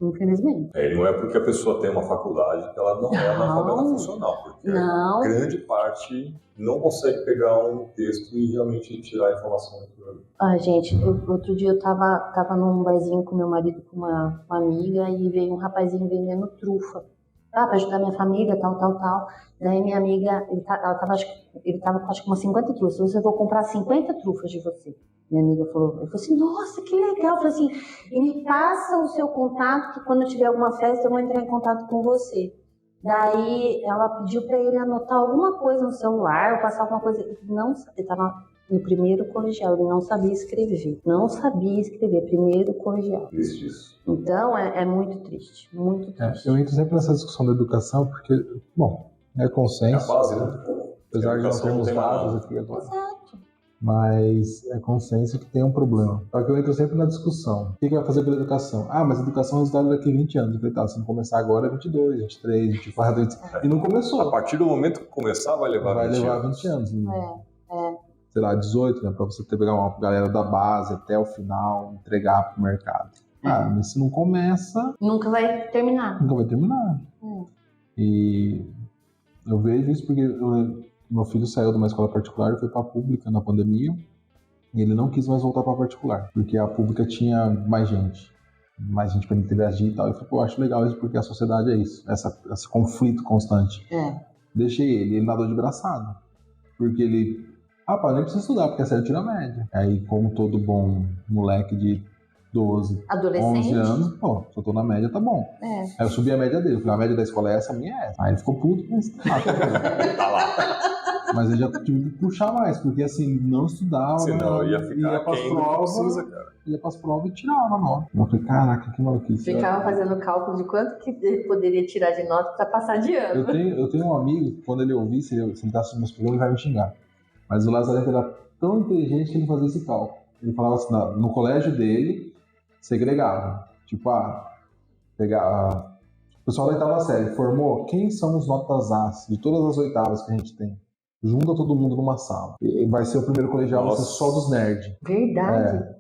infelizmente. Não é porque a pessoa tem uma faculdade que ela não é analfabeta funcional, porque grande parte não consegue pegar um texto e realmente tirar a informação daquilo. Gente, outro dia eu tava num barzinho com meu marido, com uma amiga, e veio um rapazinho vendendo trufa. Para ajudar minha família, tal. Daí minha amiga, ele tava com acho que umas 50 trufas. Eu vou comprar 50 trufas de você. Minha amiga falou assim, nossa, que legal. Eu falei assim, e me passa o seu contato, que quando tiver alguma festa eu vou entrar em contato com você. Daí ela pediu para ele anotar alguma coisa no celular, ou passar alguma coisa. Ele estava no primeiro colegial, ele não sabia escrever. Primeiro colegial. Isso. Então, é muito triste, muito triste. Eu entro sempre nessa discussão da educação, porque, bom, é consenso. É a base, né? Apesar de não termos dados aqui agora. Exato. Mas é consenso que tem um problema. Só que eu entro sempre na discussão. O que vai fazer pela educação? Mas a educação é resultado daqui a 20 anos. Eu falei, se não começar agora, é 22, 23, 24, 25. E não começou. A partir do momento que começar, vai levar 20 anos. Sei lá, 18, né? Pra você pegar uma galera da base até o final, entregar pro mercado. Mas se não começa... Nunca vai terminar. E eu vejo isso porque meu filho saiu de uma escola particular e foi pra pública na pandemia. E ele não quis mais voltar pra particular, porque a pública tinha mais gente pra interagir e tal. Eu falei, eu acho legal isso, porque a sociedade é isso, esse conflito constante. Deixei ele nadou de braçada. Porque ele, pai, nem precisa estudar, porque é sério, tira a média. Aí, como todo bom moleque de 12, 11 anos, se eu tô na média, tá bom. Aí eu subi a média dele, falei, a média da escola é essa, a minha é essa. Aí ele ficou puto, mas tá lá. Mas eu já tive que puxar mais, porque assim, não estudava, senão ia pras provas, ia pras provas e tirava a nota. Eu falei, caraca, que maluquice. Ficava fazendo cálculo de quanto que ele poderia tirar de nota pra passar de ano. Eu tenho um amigo, quando ele ouvir, se ele tá assistindo meus programas, ele vai me xingar. Mas o Lazarento era tão inteligente que ele fazia esse cálculo. Ele falava assim, no colégio dele, segregava. Tipo, pegar... O pessoal da oitava série formou quem são os notas As de todas as oitavas que a gente tem. Junta todo mundo numa sala. E vai ser o primeiro colegial, vai ser só dos nerds. Verdade.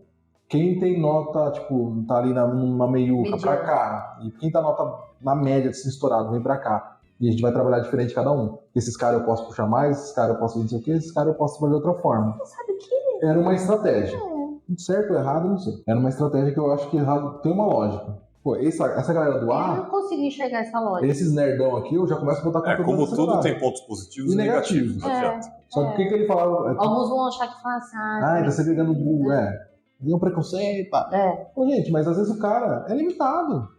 Quem tem nota, tipo, tá ali numa meiuca pra cá. E quem tá nota na média de ser estourado, vem pra cá. E a gente vai trabalhar diferente cada um. Esses caras eu posso puxar mais, esses caras eu posso fazer não sei o quê, esses caras eu posso trabalhar de outra forma. Você sabe o que? Era uma estratégia. certo ou errado, não sei. Era uma estratégia que eu acho que tem uma lógica. Pô, essa galera do Eu A, não consigo enxergar essa lógica. esses nerdão aqui, eu já começo a botar conteúdo Como tudo acelerado. tem pontos positivos E e negativos, não É. adianta. Só que o que ele falava? Alguns vão achar que fala assim, Tá segregando burro, tem um preconceito, pá. Pô, gente, mas às vezes o cara é limitado.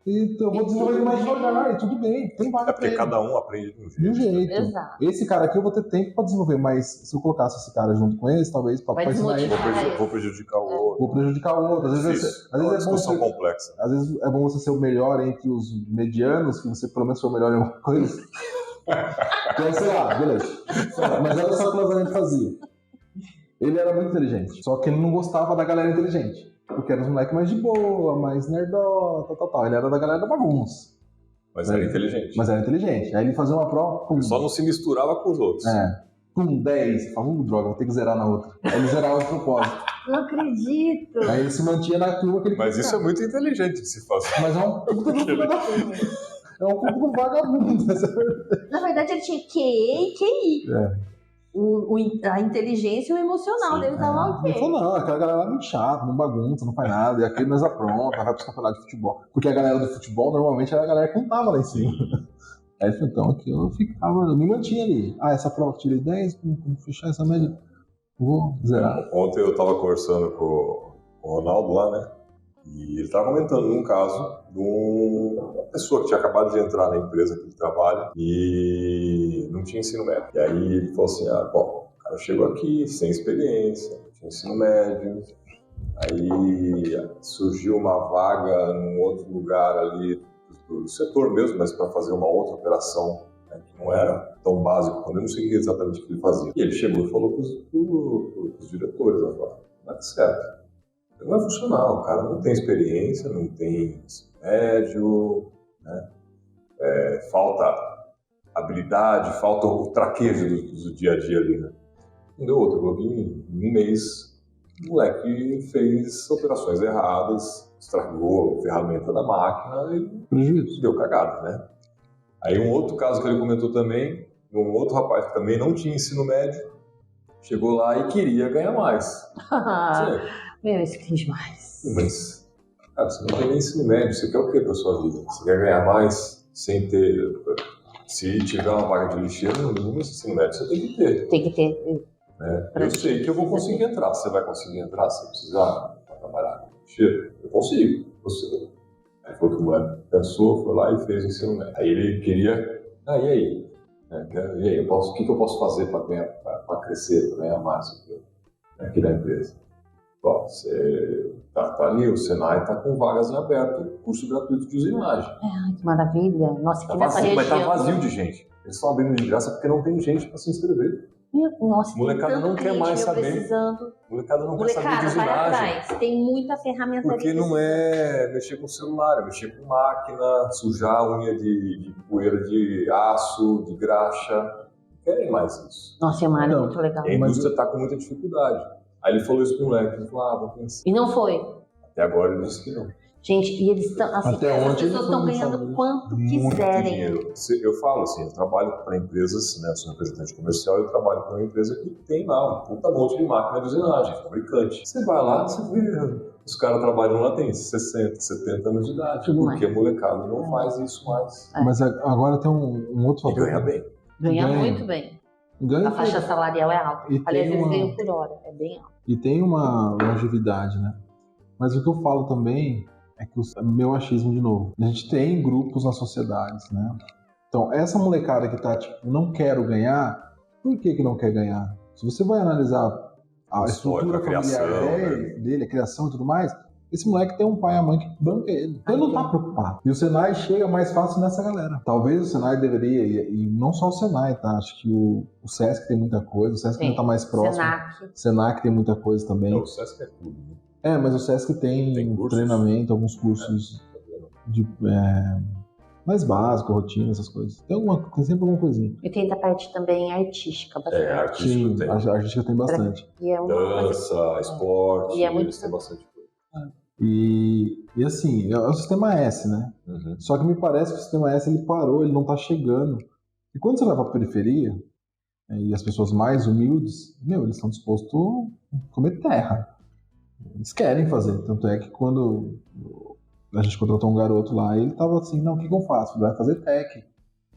E eu vou desenvolver ele mais devagar, e tudo bem, tem vaga É porque pra ele. cada um aprende de um jeito. De um jeito. Exato. Esse cara aqui eu vou ter tempo pra desenvolver, mas se eu colocasse esse cara junto com esse, talvez pra ensinar ele, Vou prejudicar o outro. vou prejudicar o outro. Às vezes, É uma é bom discussão você, complexa. às vezes é bom você ser o melhor entre os medianos, que você pelo menos for o melhor em alguma coisa. Então, sei lá, beleza. Mas olha só o que o Lazarento fazia. Ele era muito inteligente, só que ele não gostava da galera inteligente. Porque era os moleques mais de boa, mais nerdó, tal. Ele era da galera da bagunça. Mas era inteligente. Mas era inteligente. Aí ele fazia uma prova... Ele só não se misturava com os outros. Com 10, falava, droga, vou ter que zerar na outra. Aí ele zerava de propósito. Não acredito. Aí ele se mantinha na turma que ele Mas isso é muito inteligente de se fazer. Mas é um puta do filho da puta. É um puta do vagabundo. Na verdade, ele tinha QE e QI. A inteligência e o emocional dele tava ok. Ele falou, não, aquela galera é muito chata, não bagunça, não faz nada, e aqui nós apronta, vai pros campeonatos de futebol. Porque a galera do futebol, normalmente, era a galera que não tava lá em cima. Aí ele falou, então, aqui eu me mantinha ali. Essa prova eu tirei 10, vou fechar essa média, vou zerar. Ontem eu tava conversando com o Ronaldo lá, né? E ele tava comentando num caso de uma pessoa que tinha acabado de entrar na empresa que ele trabalha e não tinha ensino médio. E aí ele falou assim, o cara chegou aqui sem experiência, não tinha ensino médio. Aí surgiu uma vaga num outro lugar ali do setor mesmo, mas para fazer uma outra operação, né, que não era tão básico, quando eu não sei exatamente o que ele fazia. E ele chegou e falou para os diretores, não é certo. Não vai funcionar, o cara não tem experiência, não tem ensino médio, né? Falta habilidade, falta o traquejo do dia a dia ali, né? Não deu outro, em um mês o moleque fez operações erradas, estragou a ferramenta da máquina e deu cagada, né? Aí um outro caso que ele comentou também, um outro rapaz que também não tinha ensino médio, chegou lá e queria ganhar mais. Meu, isso que demais. Mas, cara, você não tem nem ensino médio, você quer o quê pra sua vida? Você quer ganhar mais sem ter... Se tiver uma vaga de lixeiro, no mínimo esse ensino médio você tem que ter. Tem que ter. Eu sei que eu vou conseguir entrar. Você vai conseguir entrar se precisar trabalhar com lixeiro? Eu consigo. Você. Aí foi o que o moleque pensou, foi lá e fez o ensino médio. Aí ele queria... e aí? E aí, o que eu posso fazer para crescer, para ganhar mais aqui da empresa? Bom, você tá ali, o Senai está com vagas em aberto, curso gratuito de usinagem. Que maravilha. Nossa, que nessa região... Mas tá vazio de gente. Eles estão abrindo de graça porque não tem gente para se inscrever. Nossa, molecada não quer mais saber. Precisando. Molecada não quer saber de usinagem. Vai atrás. Tem muita ferramenta. Porque não é mexer com celular, é mexer com máquina, sujar a unha de poeira de aço, de graxa. Não querem mais isso. Nossa, é muito legal. A indústria está com muita dificuldade. Aí ele falou isso pro moleque, ele falou, vou pensar. E não foi? Até agora ele disse que não. Gente, e eles estão, assim, as pessoas estão ganhando quanto quiserem. Dinheiro. Eu falo assim, eu trabalho para empresas, né, sou representante comercial, eu trabalho para uma empresa que tem lá um puta monte de máquina de usinagem, fabricante. Você vai lá, você vê, os caras trabalham lá, tem 60, 70 anos de idade, porque a molecada não faz isso mais. Mas agora tem um outro fator. E ganha bem. Ganha muito bem. A faixa salarial é alta. Aliás, eles ganham por hora, é bem alta. E tem uma longevidade, né? Mas o que eu falo também é que meu achismo de novo. A gente tem grupos nas sociedades, né? Então, essa molecada que tá, tipo, não quero ganhar, por que não quer ganhar? Se você vai analisar a estrutura familiar dele, a criação e tudo mais, esse moleque tem um pai e a mãe que banca ele. Então ele não tá preocupado. E o Senai chega mais fácil nessa galera. Talvez o Senai deveria, e não só o Senai, tá? Acho que o Sesc tem muita coisa, o Sesc ainda tá mais próximo. Senac tem muita coisa também. O Sesc é tudo, né? Mas o Sesc tem treinamento, alguns cursos de mais básico, rotina, essas coisas. Tem sempre alguma coisinha. E tem da parte também artística, bastante. Artística tem. A artística tem bastante. E é dança, esporte, eles têm bastante coisa. E assim, é o sistema S, né? Uhum. Só que me parece que o sistema S ele parou, ele não tá chegando. E quando você vai pra periferia, e as pessoas mais humildes, eles estão dispostos a comer terra. Eles querem fazer. Tanto é que quando a gente contratou um garoto lá, ele tava assim, não, o que eu faço? Ele vai fazer tech.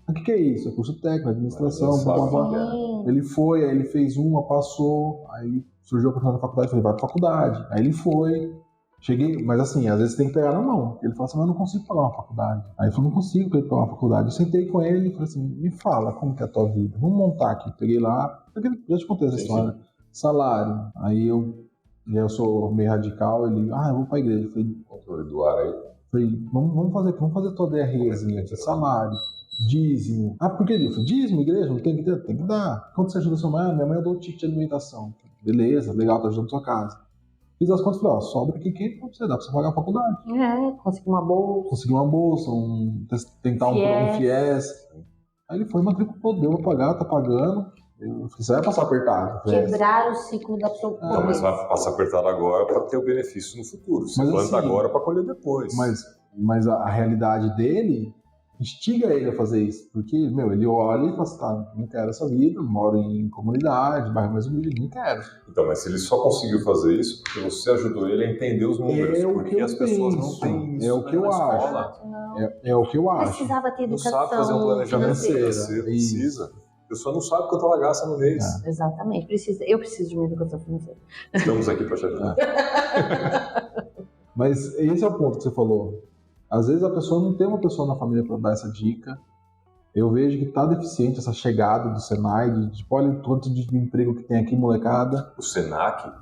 O que é isso? É curso técnico, administração, blá, blá, blá. Ele foi, aí ele fez uma, passou, aí surgiu a oportunidade da faculdade, falei, vai pra faculdade. Aí ele foi, cheguei, mas assim, às vezes tem que pegar na mão. Ele falou assim, mas eu não consigo pagar uma faculdade. Aí eu falei, não consigo pagar uma faculdade. Eu sentei com ele e falei assim, me fala, como que é a tua vida? Vamos montar aqui. Peguei lá, já te contei essa história. Salário. Aí eu sou meio radical, ele, eu vou pra igreja. Eu falei, controle do ar aí. Falei, vamos fazer tua DREzinha aqui, salário. Dízimo. Por que isso? Dízimo, igreja? Não tem que ter? Tem que dar. Quanto você ajuda sua mãe? Minha mãe eu dou o ticket de alimentação. Beleza, legal, tá ajudando a sua casa. Fiz as contas e falei, sobra aqui que você dá pra você pagar a faculdade. Conseguir uma bolsa. Tentar um FIES. Aí ele foi, matriculou, deu pra pagar, tá pagando. Eu falei, você vai passar apertado. Quebrar o ciclo da sua Não, mas vai passar apertado agora para ter o benefício no futuro. Você planta assim, agora para colher depois. Mas a realidade dele instiga ele a fazer isso. Porque, ele olha e fala assim, não quero essa vida, moro em comunidade, bairro mais humilde, não quero. Então, mas ele só conseguiu fazer isso porque você ajudou ele a entender os números. Porque as pessoas não têm isso. É o que eu acho. É o que eu acho. Precisava ter educação. Não sabe fazer um planejamento financeiro. Precisa. A pessoa não sabe quanto ela gasta no mês. Exatamente. Eu preciso de uma educação financeira. Estamos aqui para te ajudar. Mas esse é o ponto que você falou. Às vezes a pessoa não tem uma pessoa na família para dar essa dica. Eu vejo que está deficiente essa chegada do Senai, olha o tanto de emprego que tem aqui, molecada. O Senac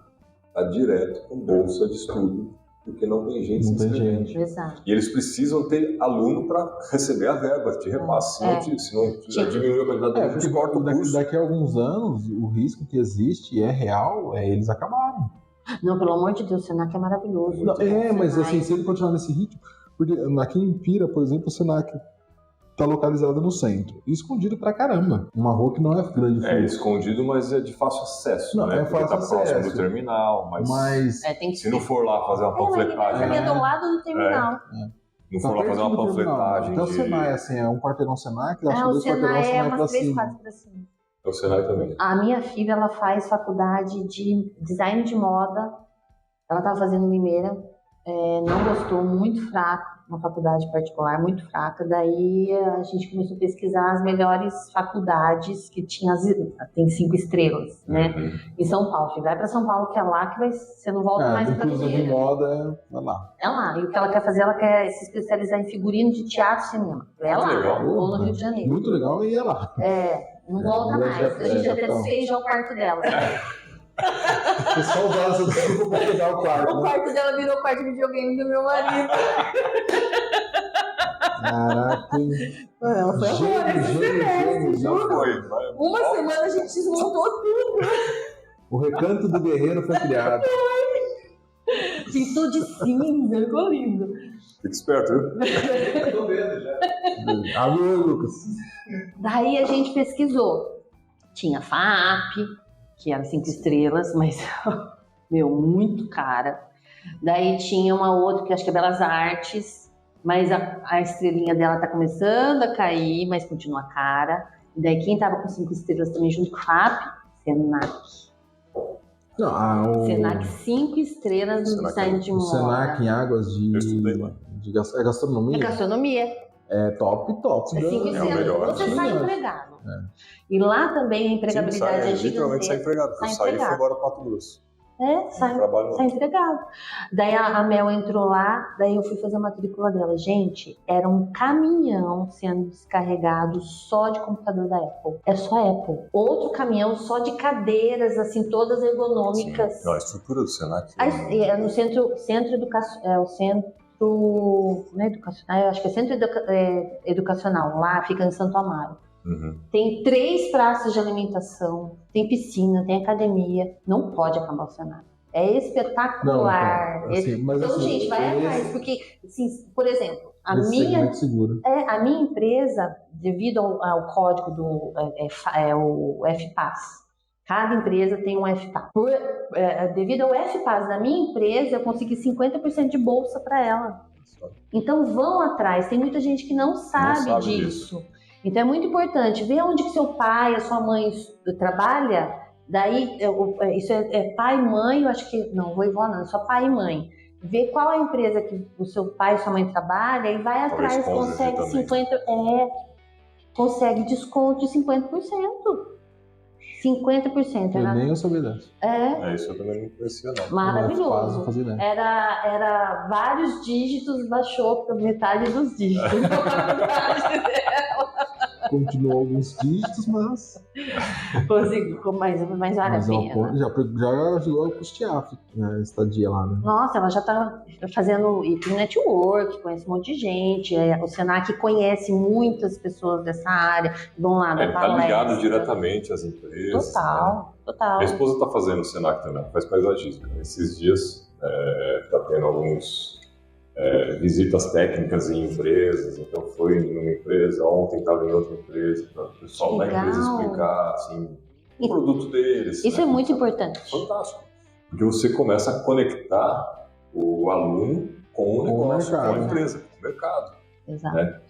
está direto com bolsa de estudo, porque não tem gente se inscrevendo. Exato. E eles precisam ter aluno para receber a verba de repasse. Se não diminuir a quantidade de alunos, corta o curso. Daqui a alguns anos, o risco que existe e é real, é eles acabarem. Não, pelo amor de Deus, o Senac é maravilhoso. Não, mas assim, se ele continuar nesse ritmo, porque aqui em Pira, por exemplo, o Senac está localizado no centro, escondido pra caramba. Uma rua que não é fila de fila. É escondido, mas é de fácil acesso, não, né? É fácil acesso. Tá próximo do terminal, mas se não for lá fazer uma panfletagem... Mas do lado do terminal. Não for lá fazer uma panfletagem Então o Senai, assim, é um quarteirão Senac, acho que dois Senai quarteirão Senai pra umas 3 cima. quadras pra cima. É o Senai também. A minha filha, ela faz faculdade de design de moda. Ela estava fazendo Limeira, não gostou, muito fraco, uma faculdade particular, muito fraca. Daí a gente começou a pesquisar as melhores faculdades que tem 5 estrelas, né? Em São Paulo. Vai para São Paulo, que é lá que você não volta mais para Inclusive de moda, é lá. É lá. E o que ela quer fazer, ela quer se especializar em figurino de teatro e cinema. É lá, legal. ou no Rio de Janeiro. Muito legal e é lá. Não volta mais. A gente até desfez já o quarto dela. O pessoal usava essa desculpa pra pegar o quarto. O quarto dela virou o quarto de videogame do meu marido. Caraca. Ela foi agora, esse semestre, juro. Uma semana a gente desmontou tudo. O recanto do guerreiro foi criado. Pintou de cinza, ficou lindo. Fica esperto, viu? Tô vendo já. Alô, Lucas. Daí a gente pesquisou. Tinha FAAP, que era 5 estrelas, mas, muito cara. Daí tinha uma outra, que acho que é Belas Artes, mas a estrelinha dela tá começando a cair, mas continua cara. E daí quem tava com 5 estrelas também junto com o FAAP? Senac. Senac 5 estrelas no design de moda. O Senac em Águas de gastronomia. É gastronomia. É top. É 5 estrelas. Você sai empregado. E lá também a empregabilidade é gigantesca. Literalmente sai empregado. Eu saí e fui embora para Mato Grosso. Sai empregado. Daí a Mel entrou lá, daí eu fui fazer a matrícula dela. Gente, era um caminhão sendo descarregado só de computador da Apple. É só Apple. Outro caminhão só de cadeiras, assim, todas ergonômicas. Sim. Não, a estrutura do Senac. É no centro educacional. O centro. Não é educacional, eu acho que é centro educacional. Lá fica em Santo Amaro. Tem 3 praças de alimentação, tem piscina, tem academia. Não pode acabar o Senac. É espetacular. Gente, vai atrás. Porque, assim, por exemplo, a minha empresa, devido ao código do o FPAS, cada empresa tem um FPAS. Devido ao FPAS da minha empresa, eu consegui 50% de bolsa para ela. Então vão atrás. Tem muita gente que não sabe disso. Então é muito importante ver onde que seu pai, a sua mãe trabalha Daí, isso é pai e mãe, eu acho que, não, avô e vó não, só pai e mãe. Vê qual é a empresa que o seu pai e sua mãe trabalham e vai atrás, consegue 50%, consegue desconto de 50%. 50%. Eu nem eu sabia dessa. Isso eu também não conhecia, não. Maravilhoso. Era vários dígitos, baixou para metade dos dígitos. Continuou alguns dígitos, mas Mas vale a pena. Já ajudou a custear a estadia lá, né? Nossa, ela já está fazendo network, conhece um monte de gente. O Senac conhece muitas pessoas dessa área, vão lá da palestra. Está ligado diretamente às empresas. Total. Minha esposa está fazendo o Senac também, faz paisagismo. Esses dias está tendo alguns visitas técnicas em empresas, então foi numa empresa, ontem estava em outra empresa, para o pessoal da empresa explicar assim, o produto deles. Isso é muito importante. Fantástico, porque você começa a conectar o aluno com o negócio, com a empresa, com o mercado. Exato. Né?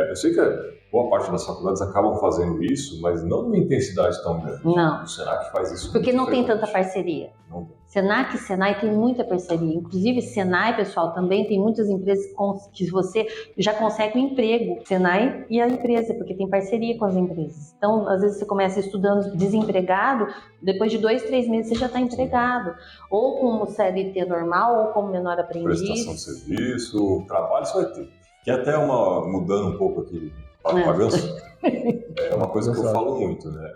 Eu sei que boa parte das faculdades acabam fazendo isso, mas não numa intensidade tão grande. Não. O Senac faz isso. Porque não tem tanta parceria. Não tem. Senac e Senai tem muita parceria. Inclusive, Senai, pessoal, também tem muitas empresas que você já consegue um emprego. Senai e a empresa, porque tem parceria com as empresas. Então, às vezes você começa estudando desempregado, depois de 2, 3 meses você já está empregado. Ou como CLT normal, ou como menor aprendiz. Prestação de serviço, trabalho, isso vai ter. Que até mudando um pouco aqui, pagança, é uma coisa que eu falo muito, né?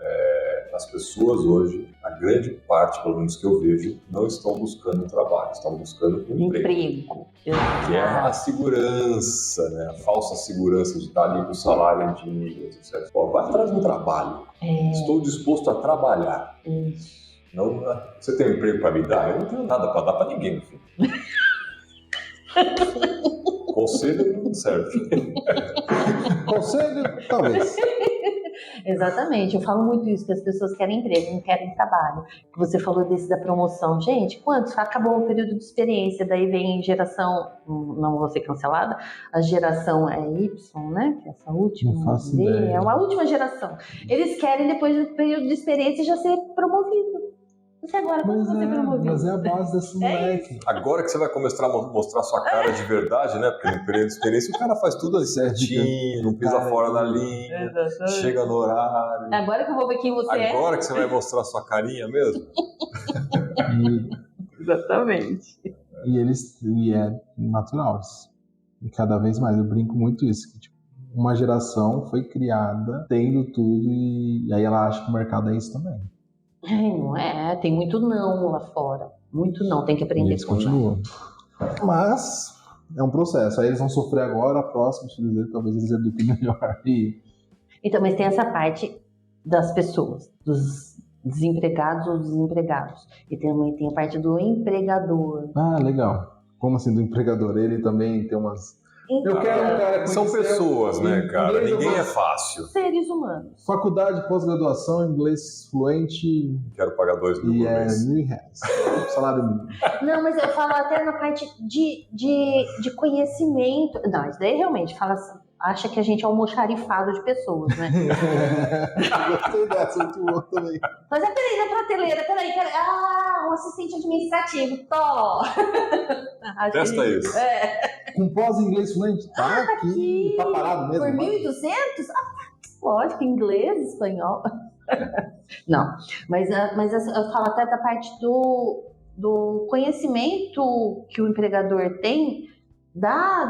As pessoas hoje, a grande parte, pelo menos que eu vejo, não estão buscando um trabalho, estão buscando um emprego. Que é a segurança, né? A falsa segurança de estar ali com o salário em dinheiro, etc. Vai atrás de um trabalho. Estou disposto a trabalhar. Não, você tem um emprego para me dar? Eu não tenho nada para dar para ninguém, enfim. Conselho não serve. Conselho, talvez. Exatamente, eu falo muito isso, que as pessoas querem emprego, não querem trabalho. Você falou desse da promoção. Gente, quantos? Acabou o período de experiência, daí vem geração, não vou ser cancelada, a geração Y, né? Que é essa última. Não faço ideia. É uma última geração. Eles querem, depois do período de experiência, já ser promovido. Você agora, como você ser promovido? Mas é a base desse moleque. Agora que você vai começar a mostrar sua cara de verdade, né? Porque no período de experiência o cara faz tudo ali certinho, não pisa fora da linha, chega no horário. Agora que eu vou ver quem você é. Agora que você vai mostrar sua carinha mesmo? Exatamente. E é natural. E cada vez mais, eu brinco muito isso. Que, tipo, uma geração foi criada tendo tudo e aí ela acha que o mercado é isso também. Não é, tem muito não lá fora. Muito não, tem que aprender eles continuam. Mas é um processo. Aí eles vão sofrer agora, a próxima, talvez eles eduquem melhor. Então, mas tem essa parte das pessoas, dos desempregados ou desempregados. E também tem a parte do empregador. Ah, legal. Como assim do empregador? Ele também tem umas... Então, eu quero um cara que são pessoas, né, cara? Ninguém é fácil. Seres humanos. Faculdade, pós-graduação, inglês fluente. Quero pagar 2 mil por mês. E R$1.000. Salário mínimo. Não, mas eu falo até na parte de conhecimento. Não, isso daí realmente fala assim, acha que a gente é um almoxarifado de pessoas, né? Gostei dessa, muito bom também. Mas peraí, na prateleira, peraí. Um assistente administrativo, Testa isso. Com pós-inglês fluente? Tá aqui, tá parado mesmo. Por 1.200? Lógico, inglês, espanhol. Não, mas eu falo até da parte do conhecimento que o empregador tem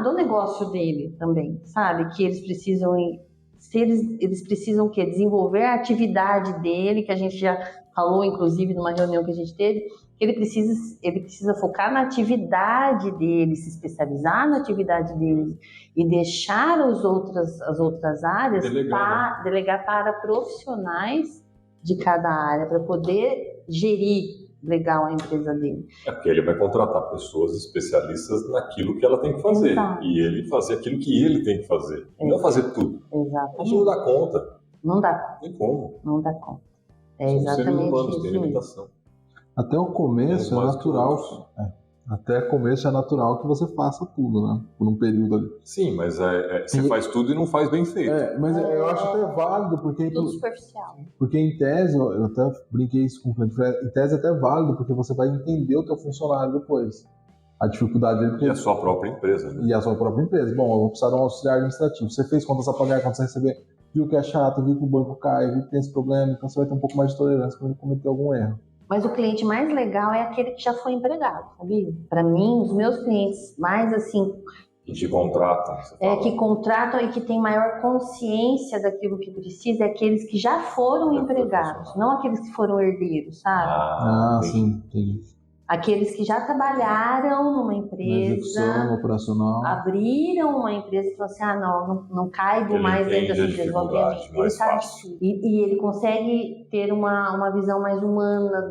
do negócio dele também, sabe? Que eles precisam, eles precisam desenvolver a atividade dele, que a gente já falou, inclusive, numa reunião que a gente teve, que ele precisa focar na atividade dele, se especializar na atividade dele e deixar as outras áreas delegar para profissionais de cada área, para poder gerir legal a empresa dele. Porque ele vai contratar pessoas especialistas naquilo que ela tem que fazer. Exato. E ele fazer aquilo que ele tem que fazer. Não fazer tudo. Exatamente. Não dá conta. Não dá. Tem como. Não dá conta. São exatamente seres humanos, isso tem limitação. Até o começo é natural. Até começo é natural que você faça tudo, né? Por um período ali. Sim, mas você faz tudo e não faz bem feito. Mas eu acho até válido, porque... Tudo superficial. Porque em tese, eu até brinquei isso com o cliente, em tese é até válido, porque você vai entender o teu funcionário depois. A dificuldade dele... E a sua própria empresa, né? E a sua própria empresa. Bom, eu vou precisar de um auxiliar administrativo. Você fez contas a pagar, quando você receber, viu que é chato, viu que o banco cai, viu que tem esse problema, então você vai ter um pouco mais de tolerância quando ele cometer algum erro. Mas o cliente mais legal é aquele que já foi empregado, sabia? Para mim, os meus clientes mais assim... E te contratam. Que contratam e que têm maior consciência daquilo que precisa, é aqueles que já foram empregados, não aqueles que foram herdeiros, sabe? Sim, entendi. Aqueles que já trabalharam numa empresa, operacional, abriram uma empresa e falaram assim, não caibo mais dentro dessa empresa, obviamente. Ele sabe disso. E ele consegue ter uma visão mais humana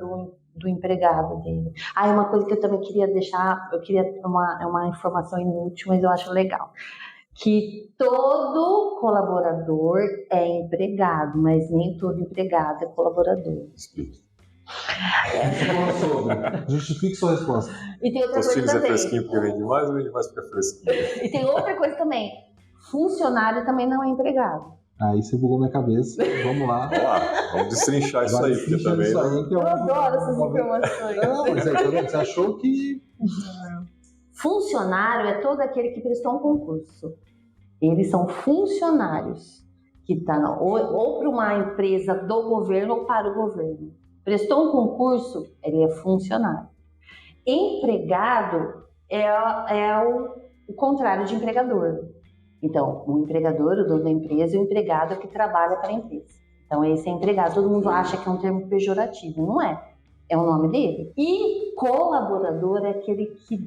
do empregado dele. Uma coisa que eu também queria deixar, é uma informação inútil, mas eu acho legal. Que todo colaborador é empregado, mas nem todo empregado é colaborador. Justifique sua resposta. E tem outra Os coisa filhos também. é fresquinho porque vende mais ou vende mais porque é fresquinho? E tem outra coisa também. Funcionário também não é empregado. Aí você bugou minha cabeça. Vamos lá. Vamos destrinchar isso aí, porque também... Eu adoro essas informações. Não, mas tá vendo? Você achou que... Funcionário é todo aquele que prestou um concurso. Eles são funcionários que estão ou para uma empresa do governo ou para o governo. Prestou um concurso, ele é funcionário. Empregado é o contrário de empregador. Então, o empregador, o dono da empresa, e o empregado é o que trabalha para a empresa. Então, esse é empregado. Todo mundo acha que é um termo pejorativo. Não é. É o nome dele. E colaborador é aquele que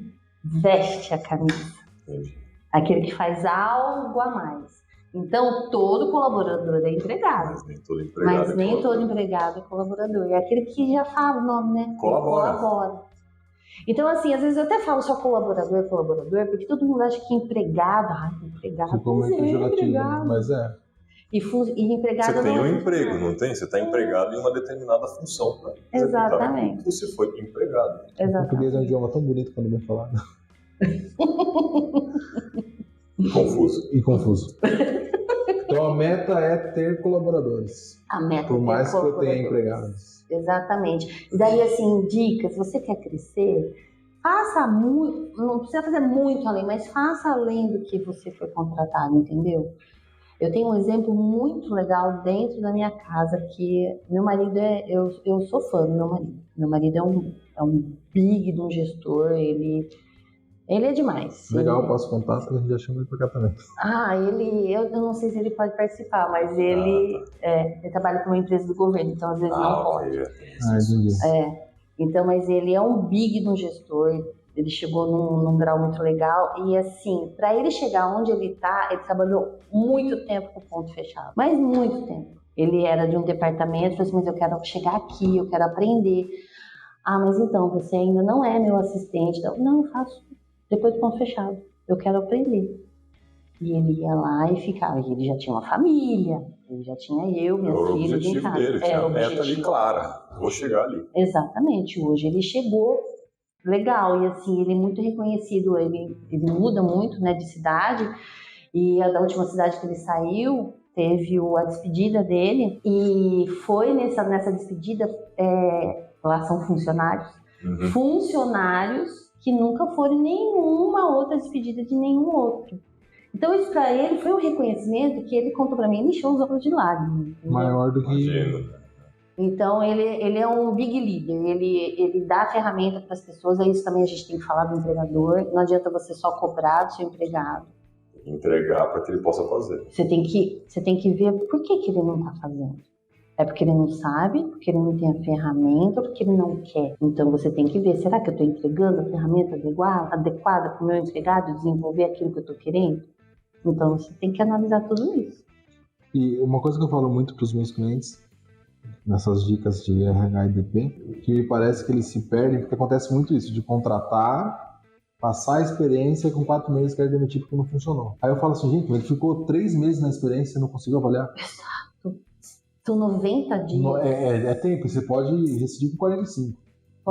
veste a camisa dele. Aquele que faz algo a mais. Então, todo colaborador é empregado. Mas nem todo empregado é colaborador. É aquele que já fala o nome, né? Colabora. Então, assim, às vezes eu até falo só colaborador, porque todo mundo acha que empregado... empregado... Ficou muito pejorativo, mas é. E empregado... Você tem um emprego, não tem? Você está empregado em uma determinada função. Né? Exatamente. Você foi empregado. O português é um idioma tão bonito quando bem falado. E confuso. Então a meta é ter colaboradores. A meta por mais que eu tenha empregados. Exatamente. E daí, assim, dicas, se você quer crescer, faça muito, não precisa fazer muito além, mas faça além do que você foi contratado, entendeu? Eu tenho um exemplo muito legal dentro da minha casa, que meu marido eu sou fã do meu marido. Meu marido é um big de um gestor, ele é demais. Legal, posso contar, porque a gente já chama ele pra cá também. Eu não sei se ele pode participar, mas ele trabalha com uma empresa do governo, então às vezes não pode. Entendi. Então, mas ele é um big de um gestor, ele chegou num grau muito legal, e assim, para ele chegar onde ele tá, ele trabalhou muito tempo com o ponto fechado, mas muito tempo. Ele era de um departamento, falou assim, mas eu quero chegar aqui, eu quero aprender. Mas então, você ainda não é meu assistente. Não, eu faço depois do ponto fechado. Eu quero aprender. E ele ia lá e ficava. E ele já tinha uma família, ele já tinha minhas filhas em casa. Dele, tinha a meta ali clara. Vou chegar ali. Exatamente. Hoje ele chegou legal. E assim, ele é muito reconhecido. Ele muda muito, né, de cidade. E da última cidade que ele saiu, teve a despedida dele. E foi nessa despedida, lá são funcionários. Uhum. Funcionários que nunca foram em nenhuma outra despedida de nenhum outro. Então isso para ele foi um reconhecimento que ele contou para mim, ele encheu os olhos de lágrimas. Maior do que... Então ele é um big leader, ele dá ferramenta para as pessoas, isso também a gente tem que falar do empregador, não adianta você só cobrar do seu empregado. Entregar para que ele possa fazer. Você tem que ver por que ele não está fazendo. É porque ele não sabe, porque ele não tem a ferramenta, porque ele não quer. Então você tem que ver, será que eu estou entregando a ferramenta adequada para o meu empregado desenvolver aquilo que eu estou querendo? Então você tem que analisar tudo isso. E uma coisa que eu falo muito para os meus clientes, nessas dicas de RH e DP, que parece que eles se perdem, porque acontece muito isso, de contratar, passar a experiência com 4 meses quer demitir porque não funcionou. Aí eu falo assim, gente, ele ficou 3 meses na experiência e não conseguiu avaliar. Exato. São 90 dias. É tempo, você pode rescindir com 45.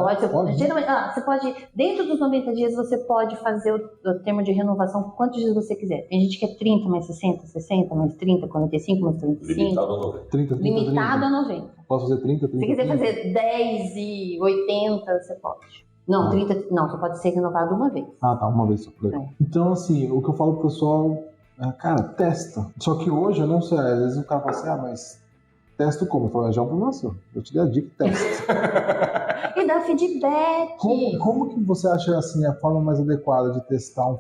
Pode. Geralmente, você pode, dentro dos 90 dias, você pode fazer o termo de renovação quantos dias você quiser. Tem gente que é 30 mais 60, 60 mais 30, 45 mais 35. Limitado a 90. 30. Limitado a 90. Posso fazer 30? Se quiser fazer 10 e 80, você pode. Não, 30, não, só pode ser renovado uma vez. Tá, uma vez só. Então, assim, o que eu falo pro pessoal é, cara, testa. Só que hoje, eu não sei, às vezes o cara fala assim, mas testo como? Eu falo, já é um problema seu. Eu te dei a dica, testa. E dá feedback. Como que você acha, assim, a forma mais adequada de testar um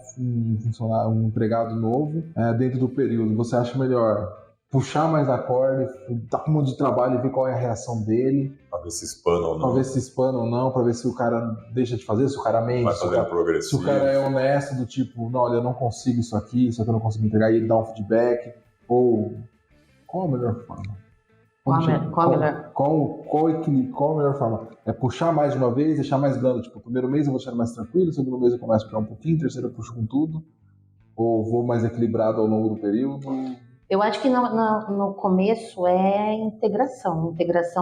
funcionário, um empregado novo dentro do período? Você acha melhor puxar mais a corda, dar um monte de trabalho e ver qual é a reação dele? Pra ver se espana ou não. Pra ver se espana ou não, pra ver se o cara deixa de fazer, se o cara mente, se o cara é honesto, do tipo, não, olha, eu não consigo isso aqui eu não consigo entregar, e ele dá um feedback, ou qual a melhor forma? Qual a melhor forma? É puxar mais de uma vez, deixar mais blando, tipo, o primeiro mês eu vou deixar mais tranquilo, o segundo mês eu começo a esperar um pouquinho, o terceiro eu puxo com tudo, ou vou mais equilibrado ao longo do período? Eu acho que no começo é integração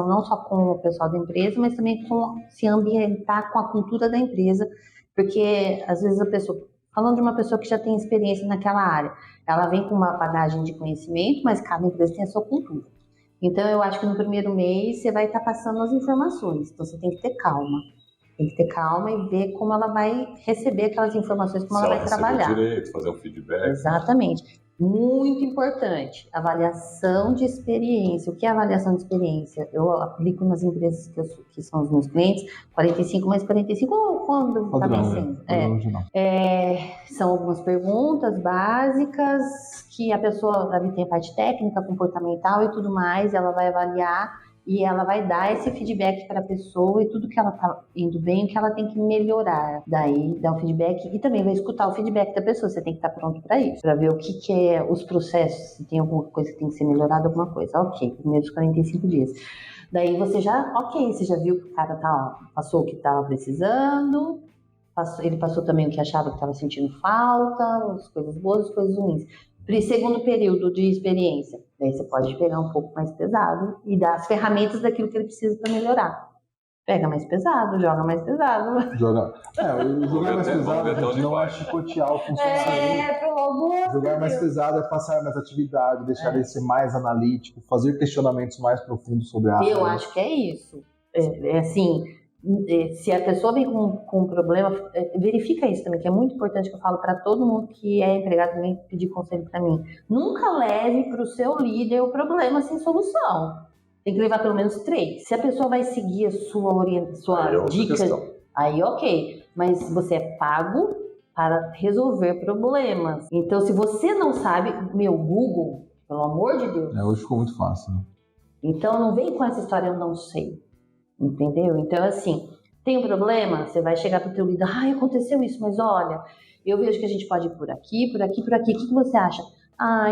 não só com o pessoal da empresa, mas também com se ambientar com a cultura da empresa, porque às vezes a pessoa, falando de uma pessoa que já tem experiência naquela área, ela vem com uma bagagem de conhecimento, mas cada empresa tem a sua cultura. Então eu acho que no primeiro mês você vai estar passando as informações, então você tem que ter calma. Tem que ter calma e ver como ela vai receber aquelas informações, como ela vai trabalhar. Direito, fazer um feedback. Exatamente. Muito importante, avaliação de experiência. O que é avaliação de experiência? Eu aplico nas empresas que são os meus clientes, 45 mais 45, ou quando está vencendo. São algumas perguntas básicas que a pessoa ali tem a parte técnica, comportamental e tudo mais, ela vai avaliar e ela vai dar esse feedback para a pessoa e tudo que ela está indo bem, o que ela tem que melhorar. Daí, dá um feedback e também vai escutar o feedback da pessoa. Você tem que estar pronto para isso, para ver o que é os processos, se tem alguma coisa que tem que ser melhorada, alguma coisa. Ok, primeiros 45 dias. Daí você já viu que o cara passou o que estava precisando, ele passou também o que achava que estava sentindo falta, as coisas boas, as coisas ruins. Segundo período de experiência, daí você pode pegar um pouco mais pesado e dar as ferramentas daquilo que ele precisa para melhorar. Pega mais pesado, joga mais pesado. Jogar mais pesado não é chicotear o funcionário. Pelo amor de Deus. Jogar mais pesado é passar mais atividade, deixar ele ser mais analítico, fazer questionamentos mais profundos sobre a área. Eu acho que é isso. Assim, se a pessoa vem com um problema, verifica isso também, que é muito importante, que eu falo para todo mundo que é empregado também pedir conselho para mim. Nunca leve para o seu líder o problema sem solução. Tem que levar pelo menos 3. Se a pessoa vai seguir a sua dica, aí ok. Mas você é pago para resolver problemas. Então, se você não sabe, Google, pelo amor de Deus. Hoje ficou muito fácil, né? Então, não vem com essa história, eu não sei. Entendeu? Então, assim, tem um problema, você vai chegar para o teu líder, aconteceu isso, mas olha, eu vejo que a gente pode ir por aqui, por aqui, por aqui. O que você acha?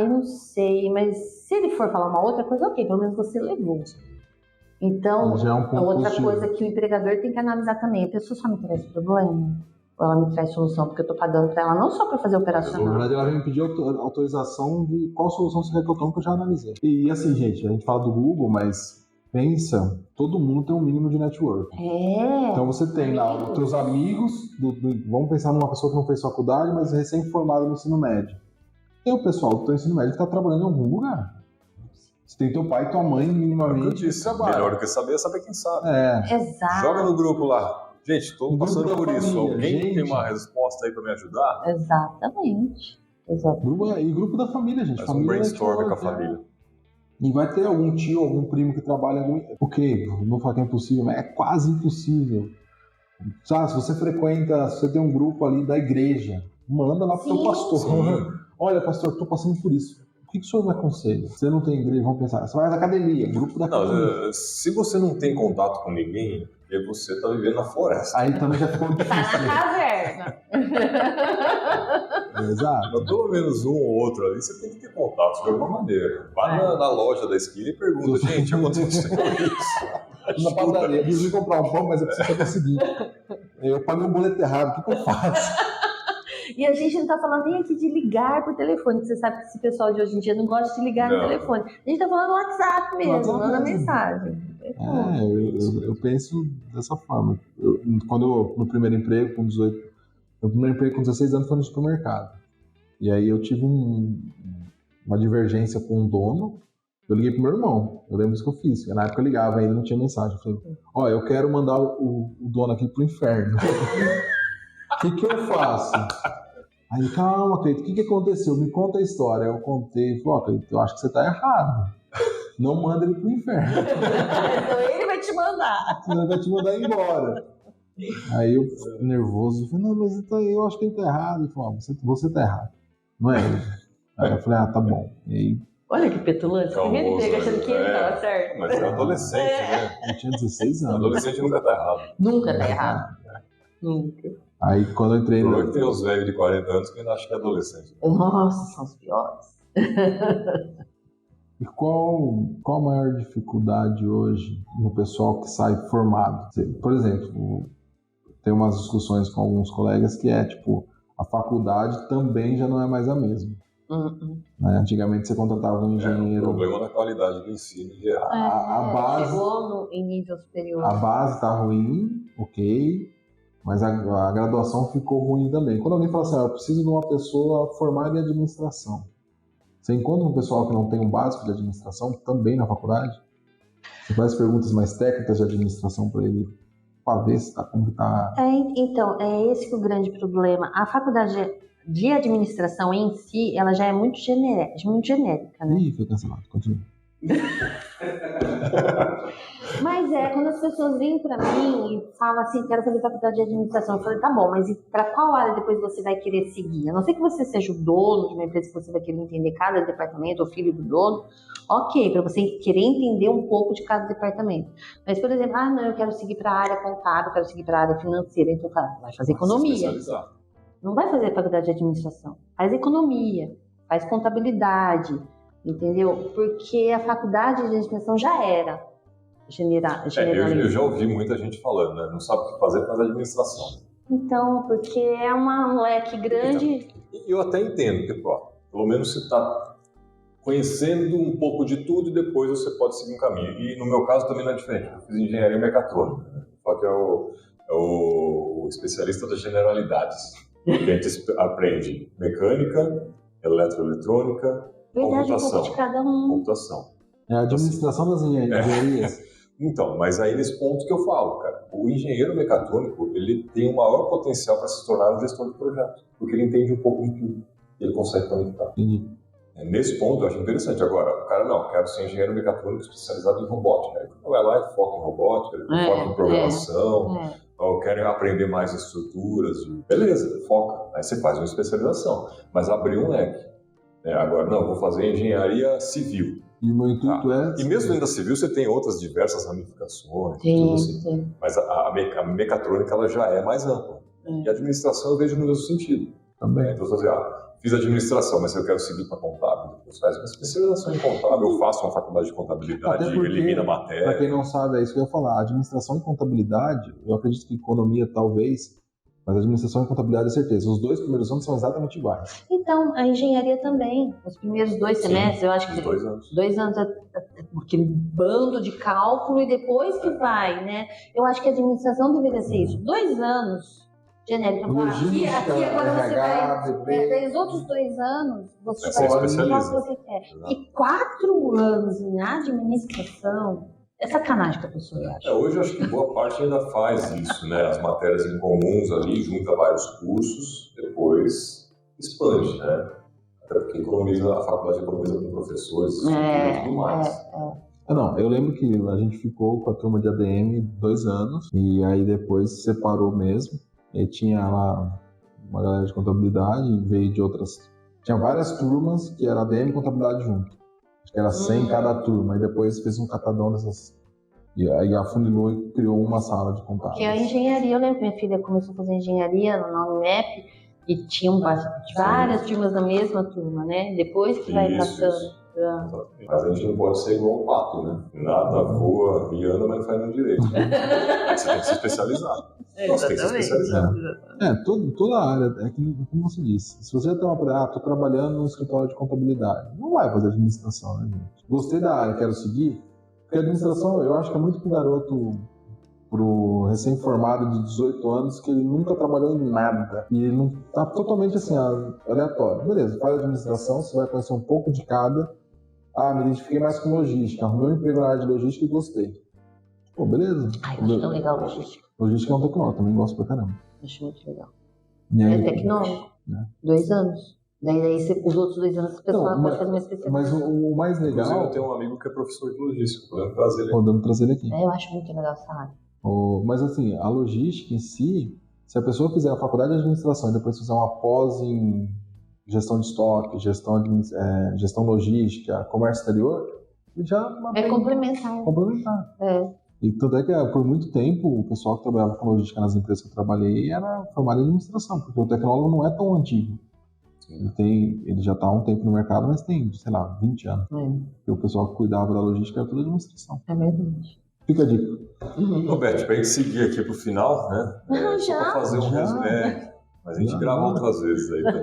Eu não sei, mas se ele for falar uma outra coisa, ok, pelo menos você levou. Então, já é um ponto outra positivo. Coisa que o empregador tem que analisar também, a pessoa só me traz problema, ou ela me traz solução, porque eu estou pagando para ela não só para fazer operacional. Na verdade, ela vem me pedir autorização de qual solução você quer que eu tome, que eu já analisei. E assim, gente, a gente fala do Google, mas pensa, todo mundo tem um mínimo de network. Então você tem lá os teus amigos, vamos pensar numa pessoa que não fez faculdade, mas recém-formada no ensino médio. Tem o pessoal do teu ensino médio que está trabalhando em algum lugar. Você tem teu pai e tua mãe minimamente que trabalham. Melhor do que saber é saber quem sabe. Exato. Joga no grupo lá. Gente, estou passando por isso. Alguém tem uma resposta aí para me ajudar? Exatamente. E grupo da família, gente. Faz um brainstorm com a família. E vai ter algum tio, algum primo que trabalha muito. Porque, não falo que é impossível, mas é quase impossível. Sabe, se você tem um grupo ali da igreja, manda lá pro teu pastor. Sim. Olha, pastor, estou passando por isso. O que o senhor me aconselha? Você não tem igreja, vamos pensar. Você vai na academia, grupo da academia. Se você não tem contato com ninguém, porque você está vivendo na floresta. Aí também já ficou difícil. Tá na caverna. Exato. Mas pelo menos um ou outro ali, você tem que ter contato de alguma maneira. Vai na loja da esquina e pergunta, gente, aconteceu isso? Na padaria, eu preciso comprar um pão, mas eu preciso fazer o seguinte. Eu paguei um boleto errado, o que eu faço? E a gente não tá falando nem aqui de ligar por telefone, você sabe que esse pessoal de hoje em dia não gosta de ligar no telefone. A gente tá falando no WhatsApp mesmo, manda mensagem. Eu penso dessa forma. No primeiro emprego, com 18, meu primeiro emprego com 16 anos foi no supermercado. E aí eu tive uma divergência com o dono. Eu liguei pro meu irmão, eu lembro disso que eu fiz. Na época eu ligava, ainda não tinha mensagem. Eu falei, eu quero mandar o dono aqui pro inferno. O que eu faço? Aí, calma, Cleito, o que aconteceu? Me conta a história. Eu contei, falei, Cleito, eu acho que você tá errado. Não manda ele pro inferno. Então ele vai te mandar. Ele vai te mandar embora. Aí eu, nervoso, falei, não, mas eu acho que ele tá errado. Ele falou, você tá errado. Não é ele. Aí eu falei, tá bom. E aí, olha que petulante, primeiro emprego achando que ele tava certo. Mas é adolescente, né? eu tinha 16 anos. Adolescente nunca tá errado. Nunca tá errado. Nunca. Aí quando eu entrei... Por que tem uns velhos de 40 anos que ainda acham que é adolescente. Nossa, são os piores. E qual a maior dificuldade hoje no pessoal que sai formado? Por exemplo, tem umas discussões com alguns colegas que tipo, a faculdade também já não é mais a mesma. Né? Antigamente você contratava um engenheiro... O problema da qualidade do ensino em geral. A base, chegou em nível superior. A base tá ruim, ok, mas a graduação ficou ruim também. Quando alguém fala assim, eu preciso de uma pessoa formada em administração, você encontra um pessoal que não tem um básico de administração também na faculdade? Você faz perguntas mais técnicas de administração para ele, para ver se como tá... Então, é esse que é o grande problema. A faculdade de administração em si, ela já é muito genérica, né? Ih, foi cancelado, continua. Mas quando as pessoas vêm para mim e falam assim, quero fazer faculdade de administração, eu falei, tá bom, mas para qual área depois você vai querer seguir? A não ser que você seja o dono de uma empresa que você vai querer entender cada departamento, ou filho do dono, ok, para você querer entender um pouco de cada departamento. Mas, por exemplo, não, eu quero seguir para a área contábil, quero seguir para a área financeira, então, cara, vai fazer economia. Não vai fazer faculdade de administração, faz economia, faz contabilidade, entendeu? Porque a faculdade de administração já era generalista. Eu já ouvi muita gente falando, né? Não sabe o que fazer, faz administração. Então, porque é um leque grande. Então, eu até entendo que, pelo menos você está conhecendo um pouco de tudo e depois você pode seguir um caminho. E no meu caso também não é diferente. Eu fiz engenharia mecatrônica, né? Só que é o especialista das generalidades. A gente aprende mecânica, eletroeletrônica, computação. Um pouco de cada um. Computação. É a administração das engenharias. Então, mas aí nesse ponto que eu falo, cara, o engenheiro mecatrônico, ele tem o maior potencial para se tornar um gestor de projeto, porque ele entende um pouco de tudo, ele consegue conectar. Nesse ponto eu acho interessante. Agora, o cara não, quero ser engenheiro mecatrônico especializado em robótica. Aí vai lá e foca em robótica, ele foca em programação, ou quer aprender mais estruturas, beleza, foca. Aí você faz uma especialização, mas abrir um leque. Agora, não, vou fazer engenharia civil. E o meu intuito E mesmo dentro da civil você tem outras diversas ramificações, tudo assim. Sim. Mas a mecatrônica ela já é mais ampla. E a administração eu vejo no mesmo sentido. Também. Então você fiz administração, mas eu quero seguir para contábil. Depois faz uma especialização em contábil, eu faço uma faculdade de contabilidade e elimina a matéria. Para quem não sabe, é isso que eu ia falar. Administração e contabilidade, eu acredito que economia talvez, mas administração e contabilidade é certeza. Os dois primeiros anos são exatamente iguais. Então, a engenharia também. Os primeiros 2 semestres, eu acho que... 2 anos. 2 anos, aquele bando de cálculo e depois que vai, né? Eu acho que a administração deveria ser isso. 2 anos, genérico. Aqui agora você vai... Os outros 2 anos, você vai fazer o que você quer. E 4 anos em administração... É sacanagem que a pessoa acha. Hoje eu acho que boa parte ainda faz isso, né? As matérias em comuns ali, junta vários cursos, depois expande, né? Até porque a faculdade economiza com professores e tudo mais. Não, eu lembro que a gente ficou com a turma de ADM 2 anos, e aí depois separou mesmo. E tinha lá uma galera de contabilidade, veio de outras... Tinha várias turmas que era ADM e contabilidade junto. Acho que era 100 cada turma, e depois fez um catadão dessas. E aí afunilou e criou uma sala de contábeis. Que a engenharia, eu lembro que minha filha começou a fazer engenharia na Unimep e tinham várias turmas da mesma turma, né? Depois que vai passando. Mas a gente não pode ser igual um pato, né? Nada voa e anda, mas não faz nada direito. Aí você tem que se especializar. Você tem que se especializar. Toda a área, como você disse, se você já tem tô trabalhando no escritório de contabilidade, não vai fazer administração, né, gente? Gostei da área, quero seguir, porque a administração eu acho que é muito pro garoto, pro recém-formado de 18 anos, que ele nunca trabalhou em nada, e ele não tá totalmente assim, aleatório. Beleza, faz administração, você vai conhecer um pouco de cada. Me identifiquei mais com logística, arrumei um emprego na área de logística e gostei. Pô, beleza. Eu acho tão legal logística. Logística é um tecnólogo, também gosto pra caramba. Acho muito legal. Aí, é tecnólogo. 2 anos. Daí os outros 2 anos a pessoa pode fazer uma especialização. Mas o mais legal... Inclusive, eu tenho um amigo que é professor de logística, podemos trazer ele aqui. Eu acho muito legal essa área. Mas assim, a logística em si, se a pessoa fizer a faculdade de administração e depois fizer uma pós em gestão de estoque, gestão logística, comércio exterior, já é complementar. E tanto é que por muito tempo o pessoal que trabalhava com logística nas empresas que eu trabalhei era formado em administração, porque o tecnólogo não é tão antigo. Ele já está há um tempo no mercado, mas tem, sei lá, 20 anos. E o pessoal que cuidava da logística era tudo administração. É verdade. Fica a dica. Roberto, para a gente seguir aqui para o final, né? Só para fazer um resumo. Mas a gente grava outras vezes aí também.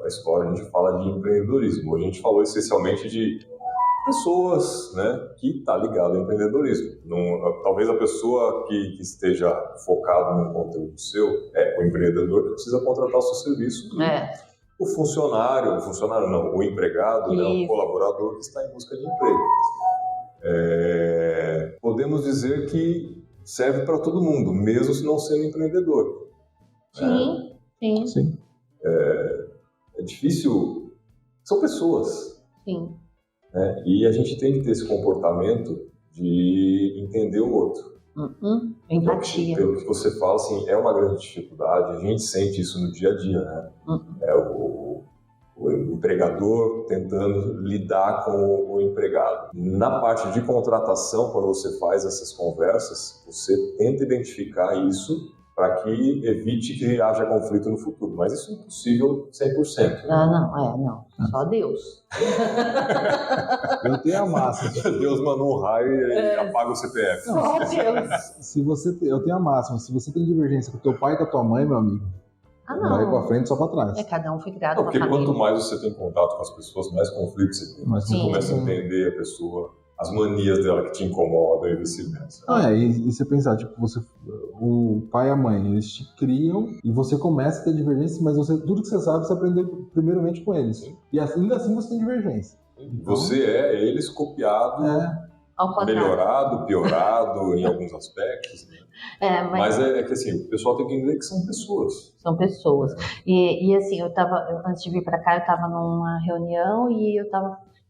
A história, a gente fala de empreendedorismo. A gente falou essencialmente de pessoas, né, que está ligada ao empreendedorismo. Talvez a pessoa que esteja focada num conteúdo seu o empreendedor que precisa contratar o seu serviço. O funcionário não, o empregado, né, o colaborador que está em busca de emprego. Podemos dizer que serve para todo mundo, mesmo se não sendo empreendedor. Sim. É difícil, são pessoas. Sim. E a gente tem que ter esse comportamento de entender o outro. Empatia. Pelo que você fala, assim, é uma grande dificuldade, a gente sente isso no dia a dia, né? O empregador tentando lidar com o empregado. Na parte de contratação, quando você faz essas conversas, você tenta identificar isso para que evite que haja conflito no futuro. Mas isso é impossível 100%. Não. Só Deus. Eu tenho a máxima. Deus mandou um raio e apaga o CPF. Só Deus. Eu tenho a máxima. Se você tem divergência com teu pai e com a tua mãe, meu amigo, não vai pra frente, só pra trás. Cada um foi criado com a porque família. Quanto mais você tem contato com as pessoas, mais conflitos você tem. Você começa a entender a pessoa, as manias dela que te incomodam e vice-versa. E você pensar, tipo, o pai e a mãe, eles te criam e você começa a ter divergência, mas tudo que você sabe, você aprendeu primeiramente com eles. E ainda assim você tem divergência. Você é eles copiado, melhorado, piorado em alguns aspectos, né? Mas é que assim, o pessoal tem que entender que são pessoas. São pessoas. E assim, antes de vir para cá, eu estava numa reunião e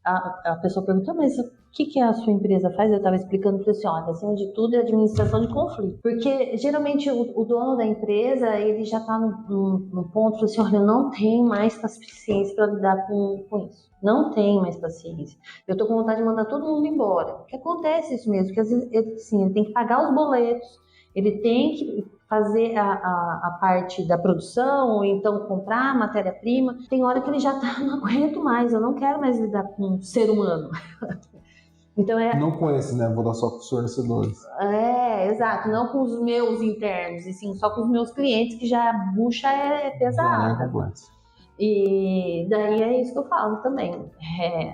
a pessoa perguntou, mas o que a sua empresa faz? Eu estava explicando para assim, olha, acima de tudo é administração de conflito. Porque geralmente o dono da empresa, ele já está no ponto assim, olha, eu não tenho mais paciência para lidar com isso. Não tenho mais paciência. Eu estou com vontade de mandar todo mundo embora. Porque acontece isso mesmo, porque às vezes ele tem que pagar os boletos, ele tem que fazer a parte da produção, ou então comprar matéria-prima. Tem hora que ele já não aguento mais, eu não quero mais lidar com um ser humano. Então não com esse, né? Vou dar só com os fornecedores. Exato. Não com os meus internos, e sim só com os meus clientes, que já a bucha é pesada. E daí é isso que eu falo também.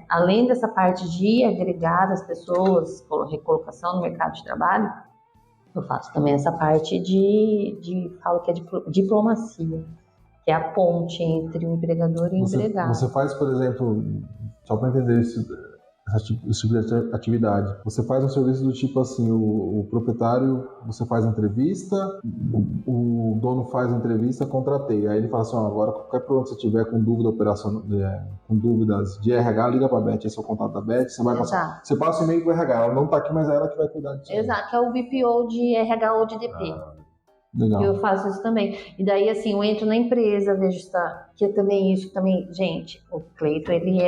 Além dessa parte de agregar as pessoas, recolocação no mercado de trabalho, eu faço também essa parte falo que é de diplomacia, que é a ponte entre o empregador e o empregado. Você faz, por exemplo, só para entender esse tipo de atividade, você faz um serviço do tipo assim, o proprietário, você faz a entrevista, o dono faz a entrevista, contratei, aí ele fala assim, agora qualquer problema que você tiver com com dúvidas de RH, liga para a Beth, esse é o contato da Beth, você passa o e-mail para o RH, ela não está aqui, mas é ela que vai cuidar disso. Exato, que é o BPO de RH ou de DP. Legal. Eu faço isso também. E daí, assim, eu entro na empresa, vejo que é também isso, gente, o Cleito, ele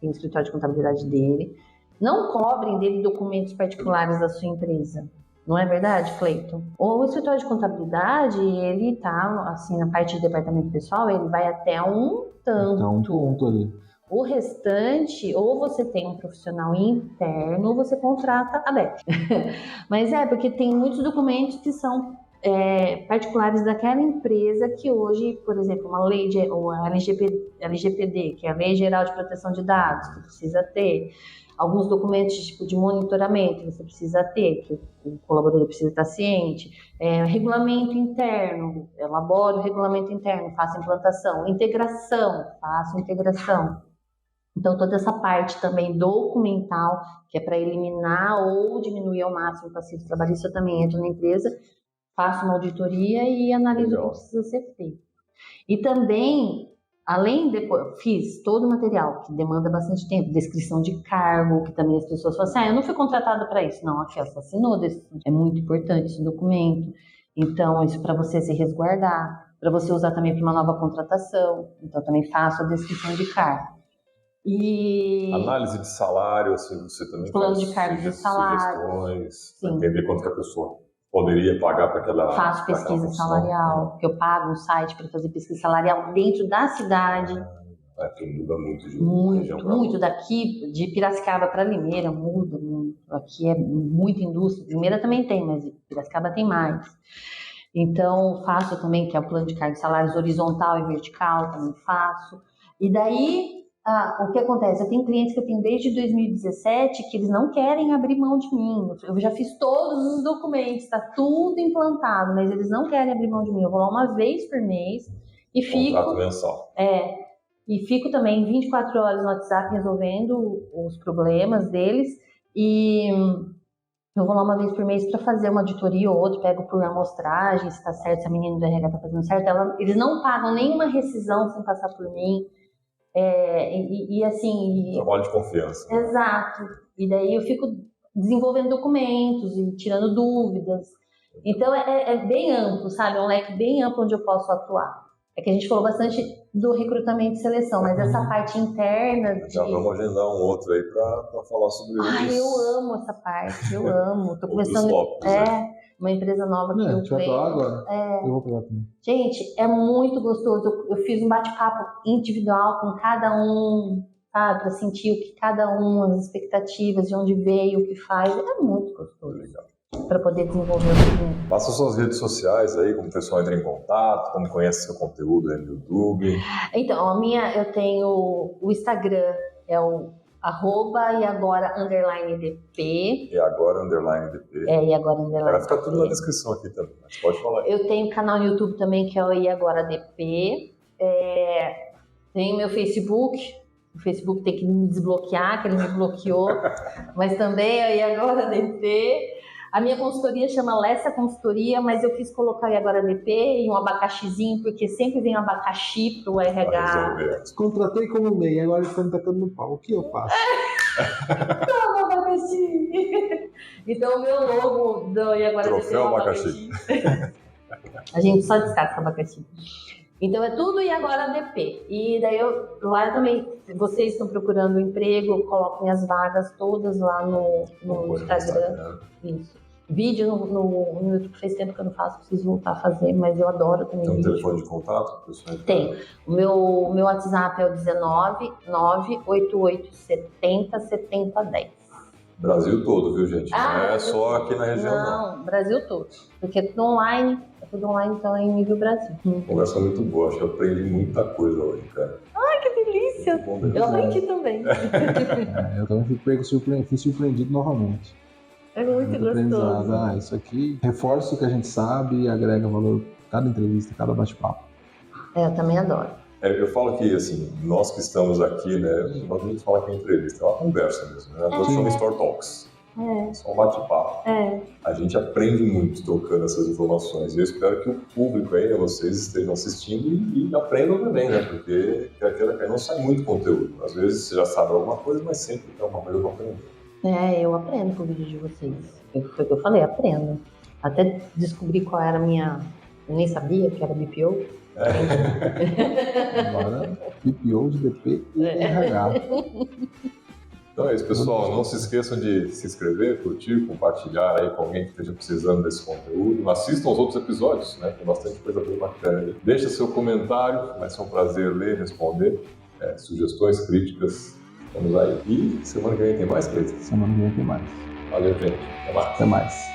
tem o escritório de contabilidade dele. Não cobrem dele documentos particulares da sua empresa. Não é verdade, Cleiton? O escritório de contabilidade, ele tá, assim, na parte de departamento pessoal, ele vai até um tanto. Então, um ponto ali. O restante, ou você tem um profissional interno, ou você contrata a Beth. Mas porque tem muitos documentos que são particulares daquela empresa que hoje, por exemplo, uma lei, ou a LGPD, que é a Lei Geral de Proteção de Dados, que precisa ter. Alguns documentos tipo de monitoramento que você precisa ter, que o colaborador precisa estar ciente. Regulamento interno, elaboro o regulamento interno, faço implantação. Integração, faço integração. Então, toda essa parte também documental, que é para eliminar ou diminuir ao máximo o passivo trabalhista, eu também entro na empresa, faço uma auditoria e analiso o que precisa ser feito. E também, além de fiz todo o material, que demanda bastante tempo, descrição de cargo, que também as pessoas falam assim, eu não fui contratada para isso. Não, aqui você assinou, é muito importante esse documento. Então, isso para você se resguardar, para você usar também para uma nova contratação. Então, também faço a descrição de cargo. E análise de salário, assim, você também plano faz de cargos e salários, para entender quanto que a pessoa poderia pagar para aquela... Faço pesquisa salarial, que eu pago um site para fazer pesquisa salarial dentro da cidade. Aqui muda muito de região para muito daqui, de Piracicaba para Limeira, muda muito. Aqui é muita indústria, Limeira também tem, mas Piracicaba tem mais. Então, faço também, que é o plano de cargos e salários horizontal e vertical, também faço. E daí... o que acontece? Eu tenho clientes que eu tenho desde 2017 que eles não querem abrir mão de mim. Eu já fiz todos os documentos, está tudo implantado, mas eles não querem abrir mão de mim. Eu vou lá uma vez por mês e fico... Contrato mensal. E fico também 24 horas no WhatsApp resolvendo os problemas deles. E eu vou lá uma vez por mês para fazer uma auditoria ou outra, pego por amostragem, se está certo, se a menina do RH está fazendo certo. Eles não pagam nenhuma rescisão sem passar por mim. Assim... Trabalho de confiança. Exato. E daí eu fico desenvolvendo documentos e tirando dúvidas. Então é bem amplo, sabe? É um leque bem amplo onde eu posso atuar. É que a gente falou bastante do recrutamento e seleção, mas essa parte interna... Já vamos agendar um outro aí para falar sobre isso. Eu amo essa parte, eu amo. Tô começando... uma empresa nova que eu creio. Agora. Eu vou pegar também. Gente, é muito gostoso. Eu fiz um bate-papo individual com cada um, sabe? Para sentir o que cada um, as expectativas, de onde veio, o que faz. É muito gostoso. Legal. Para poder desenvolver o documento. Passa suas redes sociais aí, como o pessoal entra em contato, como conhece seu conteúdo aí no YouTube. Então, eu tenho o Instagram, é o @iagora_dp. iagora_dp. iagora_dp. Vai ficar tudo na descrição aqui também, mas pode falar aí. Eu tenho um canal no YouTube também, que é o iagora_dp. Tenho meu Facebook. O Facebook tem que me desbloquear, que ele me bloqueou. Mas também é o iagora_dp. A minha consultoria chama Lessa Consultoria, mas eu quis colocar o iagora_dp e um abacaxizinho, porque sempre vem um abacaxi pro RH. Contratei como MEI, agora eles estão me tacando no pau. O que eu faço? Toma, abacaxi! Então o meu logo do iagora_dp Troféu é um abacaxi. A gente só descarta abacaxi. Então é tudo iagora_dp. E daí lá também, vocês estão procurando um emprego, eu coloco minhas vagas todas lá no Instagram. Isso. Vídeo no YouTube faz tempo que eu não faço, preciso voltar a fazer, mas eu adoro também. Tem um vídeo. telefone de contato, pessoal? Tem. O meu WhatsApp é o 19 988 70 70 10. Brasil todo, viu, gente? Não é só aqui na região, não. Não, Brasil todo. Porque é tudo online, então é em nível Brasil. Conversa muito boa, acho que eu aprendi muita coisa hoje, cara. Ai, que delícia! Eu aprendi também. Eu também fui surpreendido novamente. É muito gostoso. Isso aqui reforça o que a gente sabe e agrega valor a cada entrevista, cada bate-papo. Eu também adoro. Eu falo que, assim, nós que estamos aqui, né, nós vamos falar que é entrevista, é uma conversa mesmo, né? Nós chamamos Store Talks. Só um bate-papo. A gente aprende muito trocando essas informações e eu espero que o público aí, né, vocês estejam assistindo e aprendam também, né? Porque não sai muito conteúdo. Às vezes você já sabe alguma coisa, mas sempre tem alguma coisa para aprender. Eu aprendo com o vídeo de vocês. Foi o que eu falei, aprendo. Até descobri qual era a minha... Eu nem sabia que era BPO. Agora, BPO de DP e RH. Então é isso, pessoal. Não se esqueçam de se inscrever, curtir, compartilhar aí com alguém que esteja precisando desse conteúdo. Assistam aos outros episódios, né? Tem bastante coisa bem bacana aí. Deixa seu comentário, vai ser um prazer ler e responder. Sugestões, críticas, vamos aí. E semana que vem tem mais, Cleiton? Semana que vem tem mais. Valeu, gente. Até mais. Até mais.